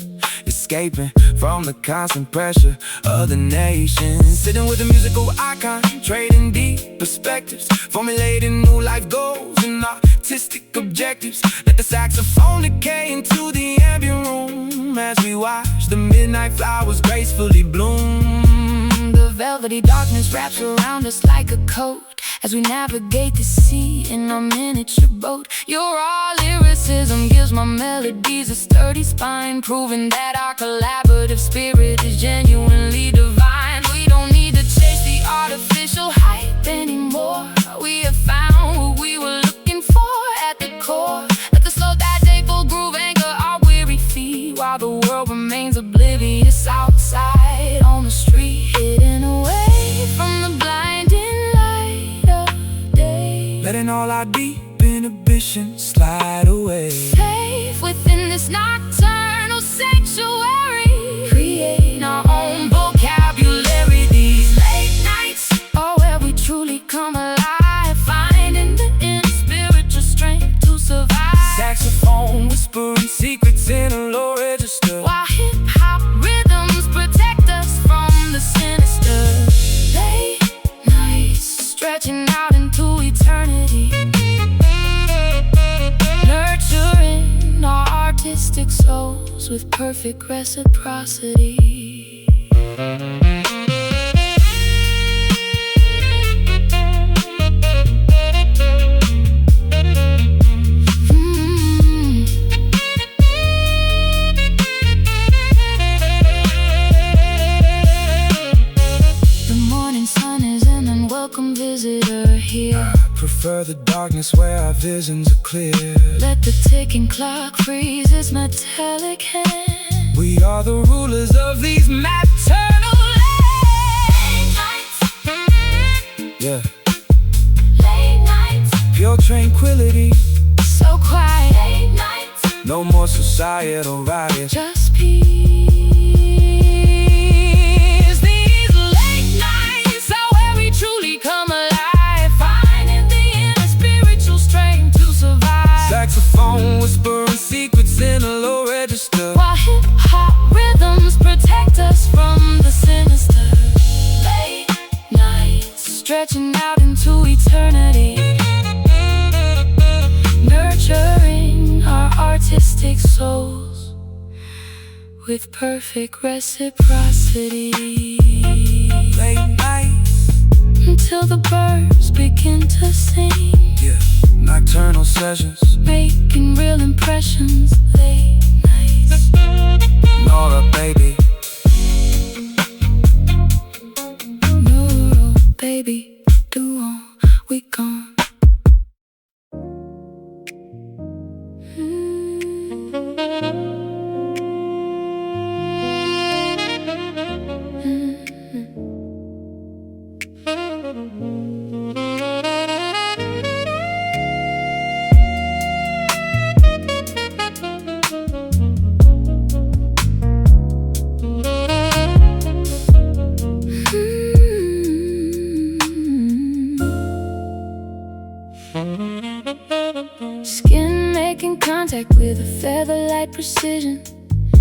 escaping from the constant pressure of the nation. Sitting with a musical icon, trading deep perspectives, formulating new life goals and artistic objectives. Let the saxophone decay into the ambient room as we watch the midnight flowers gracefully bloom. The velvety darkness wraps around us like a coat as we navigate the sea in our miniature boat. Your raw lyricism gives my melodies a sturdy spine, proving that our collaborative spirit is genuinely divine. We don't need to chase the artificial hype anymore. We have found what we were looking for at the core. Let the slow downtempo groove anchor our weary feet, while the world remains oblivious outside on the street. Hidden away from the blinding light of day, Letting all our deep inhibitions slide away. safe within this nocturnal sanctuary, creating our own vocabulary. These late nights are where we truly come alive, finding the inner spiritual strength to survive. Saxophone whispering secrets in a low register, While hip-hop rhythms protect us from the sinister. Late nights stretching out into eternity, nurturing our artistic souls with perfect reciprocity. The morning sun is an unwelcome visitor here. prefer the darkness where our visions are clear. Let the ticking clock freeze its metallic hand. We are the rulers of these maternal Late nights, yeah, late nights, pure tranquility. so quiet. Late nights, No more societal riots. just peace. stretching out into eternity, nurturing our artistic souls with perfect reciprocity. Late night, until the birds begin to sing. yeah, nocturnal sessions, Making real impressions late nights. Norah, baby. Norah, baby, do all we gone. Skin making contact with a feather-light precision,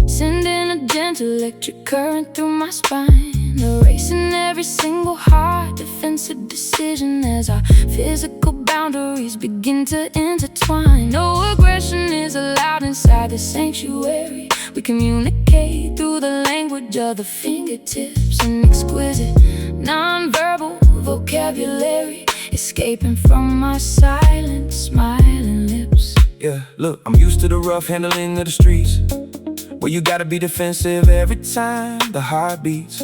sending a gentle electric current through my spine, erasing every single hard defensive decision as our physical boundaries begin to intertwine. No aggression is allowed inside the sanctuary. We communicate through the language of the fingertips, an exquisite non-verbal vocabulary, escaping from our silent, smiling lips. Yeah, look, I'm used to the rough handling of the streets, where you gotta be defensive every time the heart beats.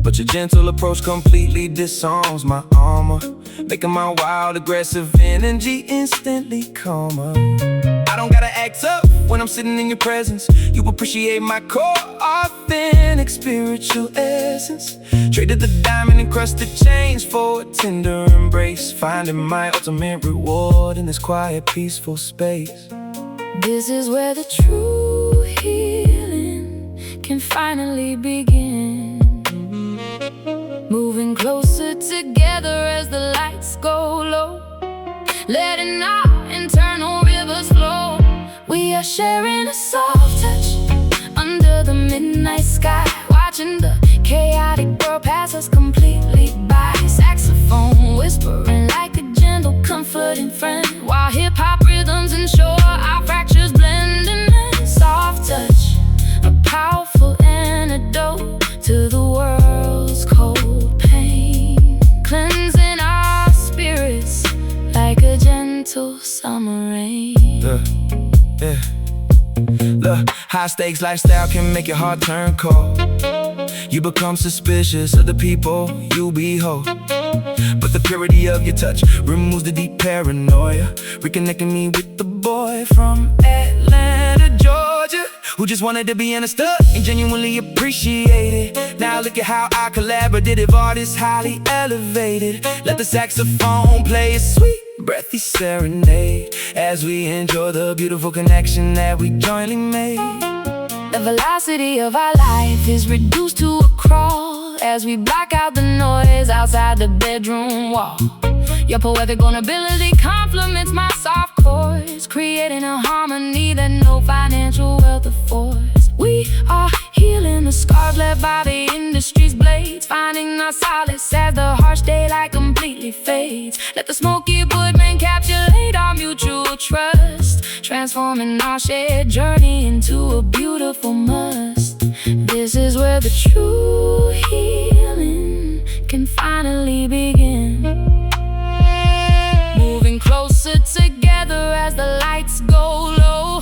But your gentle approach completely disarms my armor, making my wild, aggressive energy instantly calmer. I don't gotta act up when I'm sitting in your presence. You appreciate my core, authentic spiritual essence. Traded the diamond-encrusted chains for a tender embrace, finding my ultimate reward in this quiet, peaceful space. This is where the true healing can finally begin. Moving closer together as the lights go low, letting our internal rivers flow. We are sharing a soft touch under the midnight sky, watching the chaotic world pass us completely by. Saxophone whispering like a gentle, comforting friend, while hip-hop rhythms ensure our fractures blend. In a soft touch, a powerful antidote to the world's cold pain, cleansing our spirits like a gentle summer rain. Yeah. Look, high stakes lifestyle can make your heart turn cold. You become suspicious of the people you behold, but the purity of your touch removes the deep paranoia, reconnecting me with the boy from Atlanta, Georgia, who just wanted to be understood and genuinely appreciated. Now look at how our collaborative art is highly elevated. Let the saxophone play a sweet, breathy serenade as we enjoy the beautiful connection that we jointly made. The velocity of our life is reduced to a crawl as we block out the noise outside the bedroom wall. Your poetic vulnerability complements my soft chords, creating a harmony that no financial wealth affords. We are healing the scars left by the industry's blades, finding our solace as the harsh daylight completely fades. Let the smoky woodman encapsulate our mutual trust, transforming our shared journey into a beautiful must. This is where the true healing can finally begin. Moving closer together as the lights go low,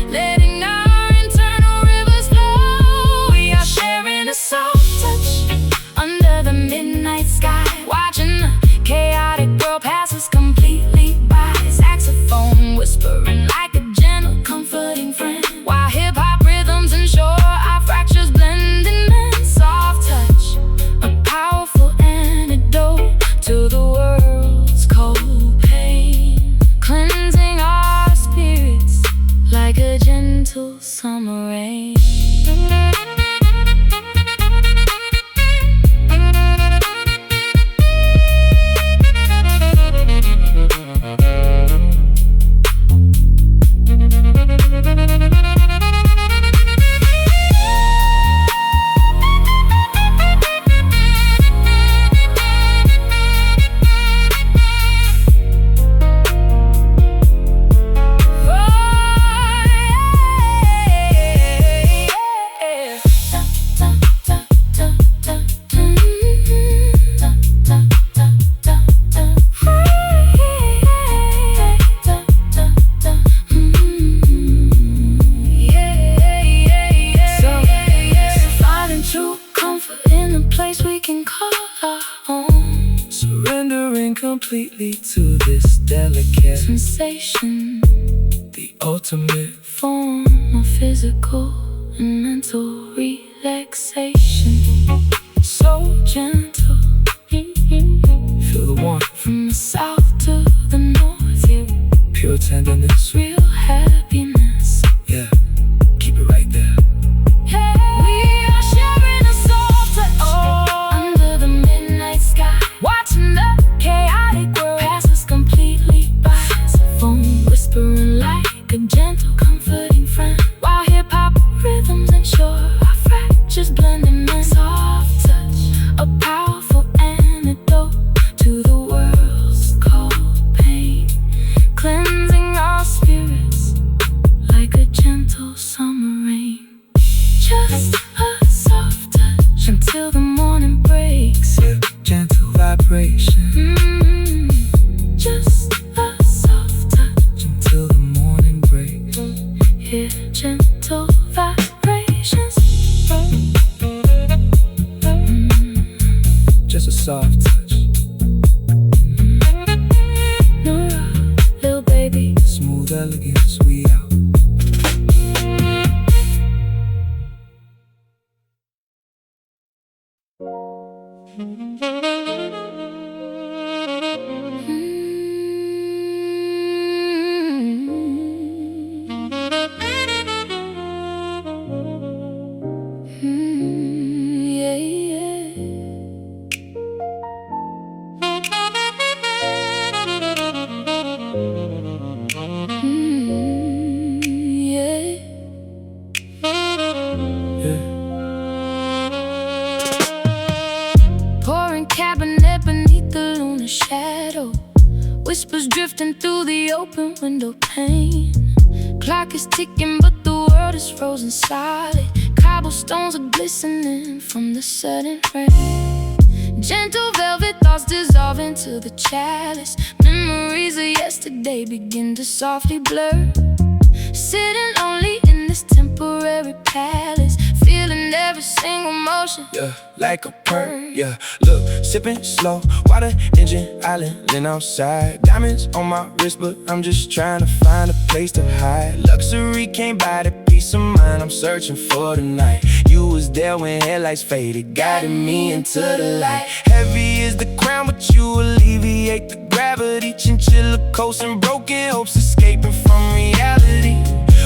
letting our internal rivers flow. We are sharing a soft touch under the midnight sky, watching the chaotic world pass us completely by. Saxophone whispering like a gentle, comforting friend, while hip-hop rhythms ensure our fractures blend. In a soft touch, a powerful antidote Surrendering completely to this delicate sensation, the ultimate form of physical and mental relaxation. So gentle, feel the warmth from the south to the north, yeah. Pure tenderness, Real happiness, yeah. Keep it right there. hey. We are sharing a soft touch under the midnight sky, watching the chaotic world pass us completely by. Saxophone whispering like a gentle, comforting friend, while hip-hop rhythms ensure our fractures blending in. Soft touch, a powerful antidote to the world's cold pain, cleansing our spirits like a gentle summer rain. Just a soft touch until the morning breaks. Yeah, gentle vibration. Just a soft touch until the morning breaks. yeah, gentle vibrations. Just a soft touch. Norah, little baby. Smooth elegance, we out. Yeah, yeah. Yeah. Yeah. Pouring cabinet beneath the lunar shadow, whispers drifting through the open window pane. Clock is ticking, but the world is frozen solid. Cobblestones are glistening from the sudden rain. Gentle velvet thoughts dissolve into the chalice. Memories of yesterday begin to softly blur. Sitting lonely in this temporary palace, feeling every single motion, Yeah, like a perk, yeah. Look, sipping slow, water engine island outside. Diamonds on my wrist, but I'm just trying to find a place to hide. Luxury can't buy the peace of mind I'm searching for tonight. You was there when headlights faded, guiding me into the light. Heavy is the crown, but you alleviate the gravity. Chinchilla coast and broken hopes escaping from reality.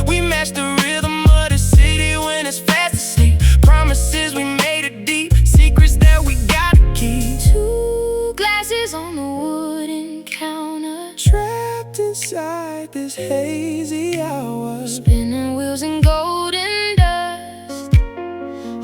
We match the rhythm of the city when it's fast asleep. Promises we made are deep, secrets that we gotta keep. two glasses on the wooden counter, Trapped inside this hazy hour. spinning wheels in golden dust,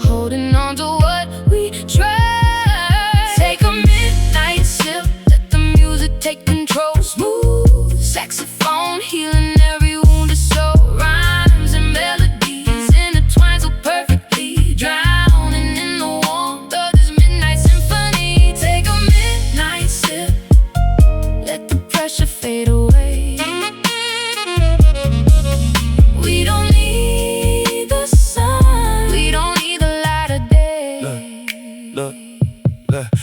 holding on to what we trust. Take a midnight sip, let the music take control. Smooth saxophone healing every wounded soul. Rhymes and melodies intertwined so perfectly, drowning in the warmth of this midnight symphony. Take a midnight sip, let the pressure fade away. We don't need the sun, we don't need the light of day. Look,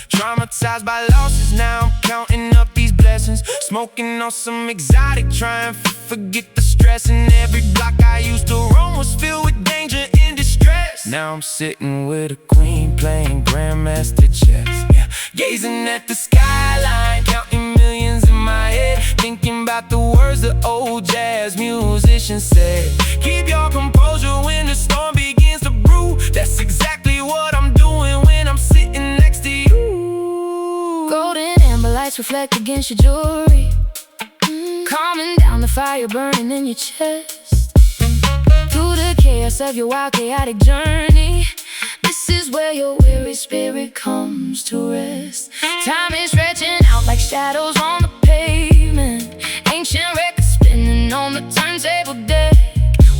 traumatized by losses, now I'm counting up these blessings. Smoking on some exotic, trying to forget the stress. And every block I used to roam was filled with danger and distress. Now I'm sitting with a queen playing grandmaster chess, yeah. Gazing at the skyline, counting millions in my head, thinking about the words the old jazz musician said. Keep your composure when the storm begins to brew. That's exactly what I'm doing when I'm sitting next to you. Golden amber lights reflect against your jewelry, calming down the fire burning in your chest. Through the chaos of your wild chaotic journey, this is where your weary spirit comes to rest. Time is stretching out like shadows on the pavement, ancient records spinning on the turntable deck.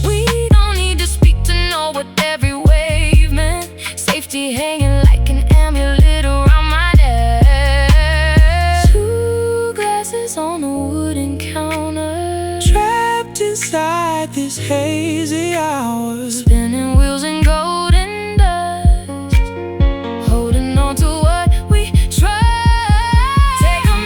We don't need to speak to know what every wave meant. Safety hanging like an amulet around my neck. Two glasses on the wooden counter, Trapped inside this hazy hour, spinning wheels in golden dust, holding on to what we trust. Take a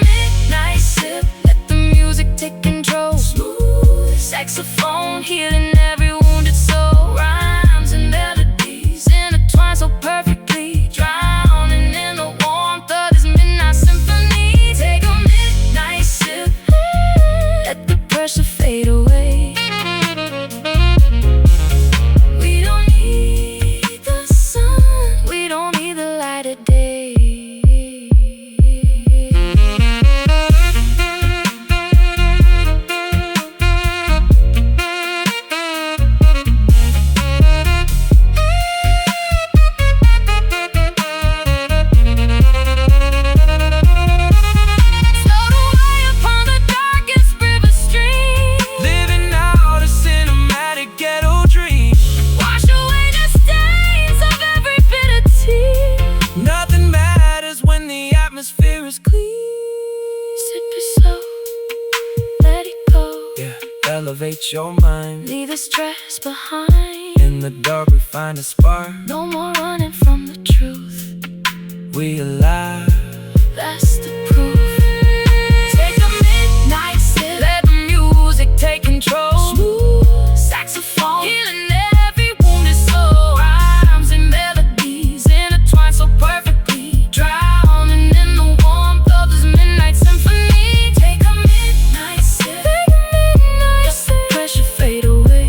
is clean. Sip it slow, let it go. Yeah, elevate your mind. Leave the stress behind. In the dark we find a spark. No more running from the truth. We alive. That's the proof. Take a midnight sip. Let the music take control. Smooth saxophone, healing every wounded soul. Rhymes and melodies intertwine so perfectly, drowning in the warmth of this midnight symphony. Take a midnight sip. Let the pressure fade away.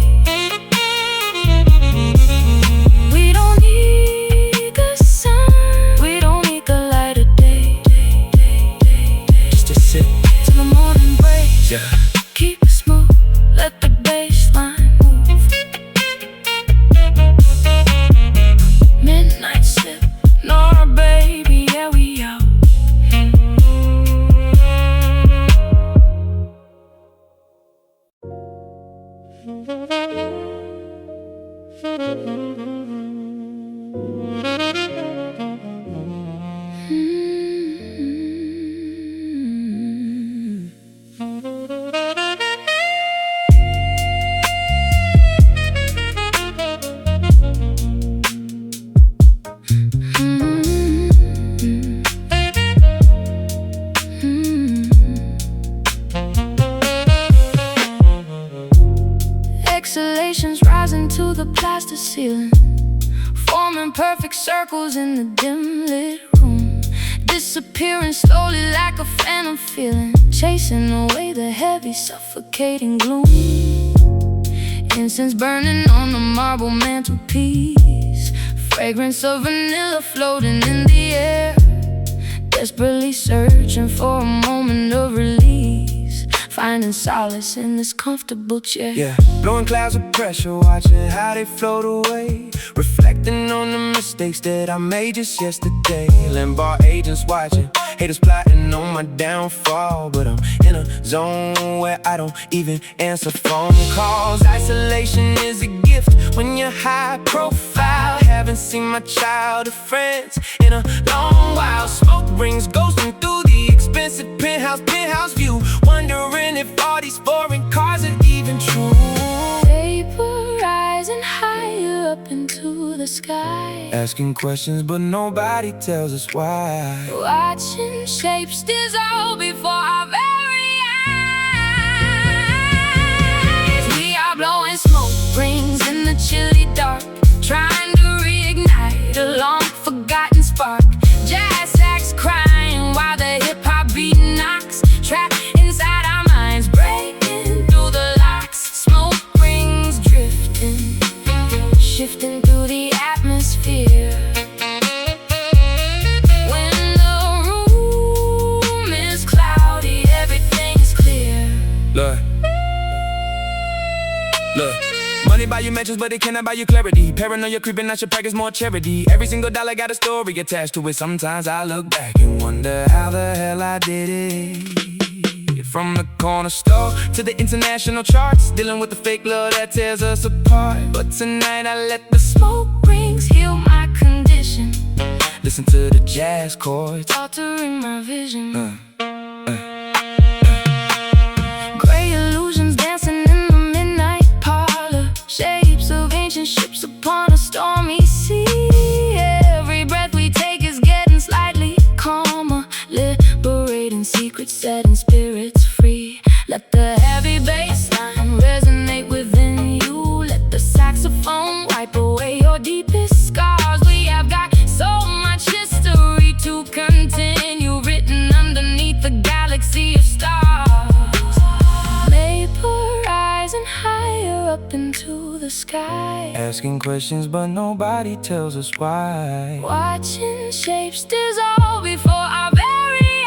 We don't need the sun, we don't need the light of day. Just a sip. Till the morning breaks. Yeah. Keep it smooth, let the bass line move. Midnight sip, Norah baby, yeah we out. Exhalations rising to the plaster ceiling, forming perfect circles in the dim lit room, disappearing slowly like a phantom feeling, chasing away the heavy suffocating gloom. Incense burning on the marble mantelpiece, fragrance of vanilla floating in the air, desperately searching for a moment of release, finding solace in this comfortable chair. Yeah, blowing clouds of pressure, watching how they float away, reflecting on the mistakes that I made just yesterday. Limbar agents watching, haters plotting on my downfall, but I'm in a zone where I don't even answer phone calls. Isolation is a gift when you're high profile. Haven't seen my childhood friends in a long while. Smoke rings ghosting through the expensive penthouse view, wondering if all these foreign cars are even true. Vapor rising higher up into the sky, Asking questions but nobody tells us why. watching shapes dissolve before our very eyes. We are blowing smoke rings in the chilly dark, trying to reignite a long forgotten spark. Jazz sax crying while the hip-hop beat knocks, trapped inside our minds, breaking through the locks. Smoke rings drifting, shifting through the atmosphere. When the room is cloudy, everything is clear. Look, money buy you mentions, but it cannot buy you clarity. Paranoia creeping, I should practice more charity. Every single dollar got a story attached to it. Sometimes I look back and wonder how the hell I did it. From the corner store to the international charts, dealing with the fake love that tears us apart. But tonight I let the Smoke rings heal my condition, listen to the jazz chords, altering my vision. Gray illusions dancing in the midnight parlor, shapes of ancient ships upon a stormy sea. Every breath we take is getting slightly calmer, liberating secrets, setting spirits free. Let the heavy bass line resonate within you. Let the saxophone wipe away your deepest scars. We have got so much history to continue, written underneath the galaxy of stars. Vapor rising higher up into the sky, asking questions but nobody tells us why. watching shapes dissolve before our very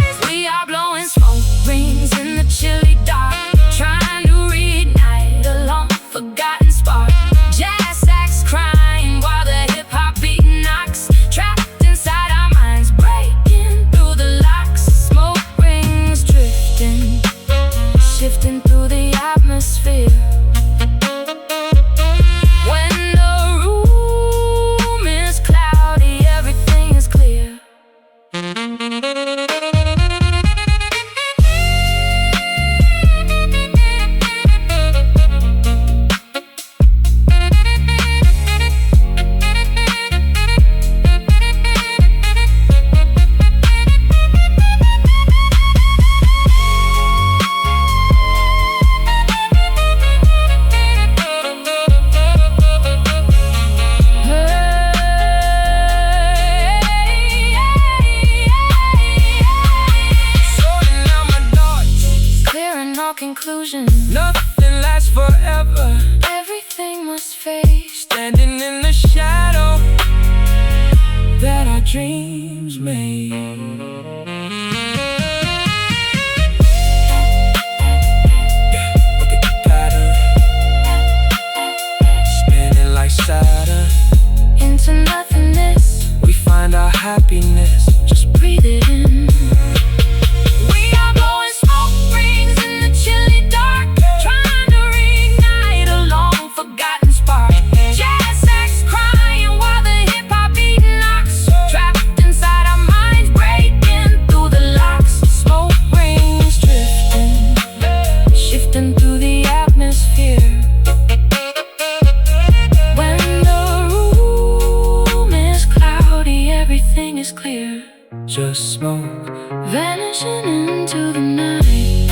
eyes. We are blowing smoke rings in the chilly dark, trying to reignite a long forgotten spark. Jazz sax crying while the hip-hop beat knocks, trapped inside our minds, breaking through the locks. Smoke rings drifting, shifting through the atmosphere. When the room is cloudy, our dreams made. Look at the pattern, spinning like Saturn. Into nothingness, We find our happiness. just breathe it in. We are blowing smoke rings in the chilly dark, trying to reignite a long forgotten spark. Jazz sax crying while the hip-hop beat knocks, trapped inside our minds, breaking through the locks. Smoke rings drifting, shifting through the atmosphere. When the room is cloudy, everything is clear, Just smoke, vanishing into the night.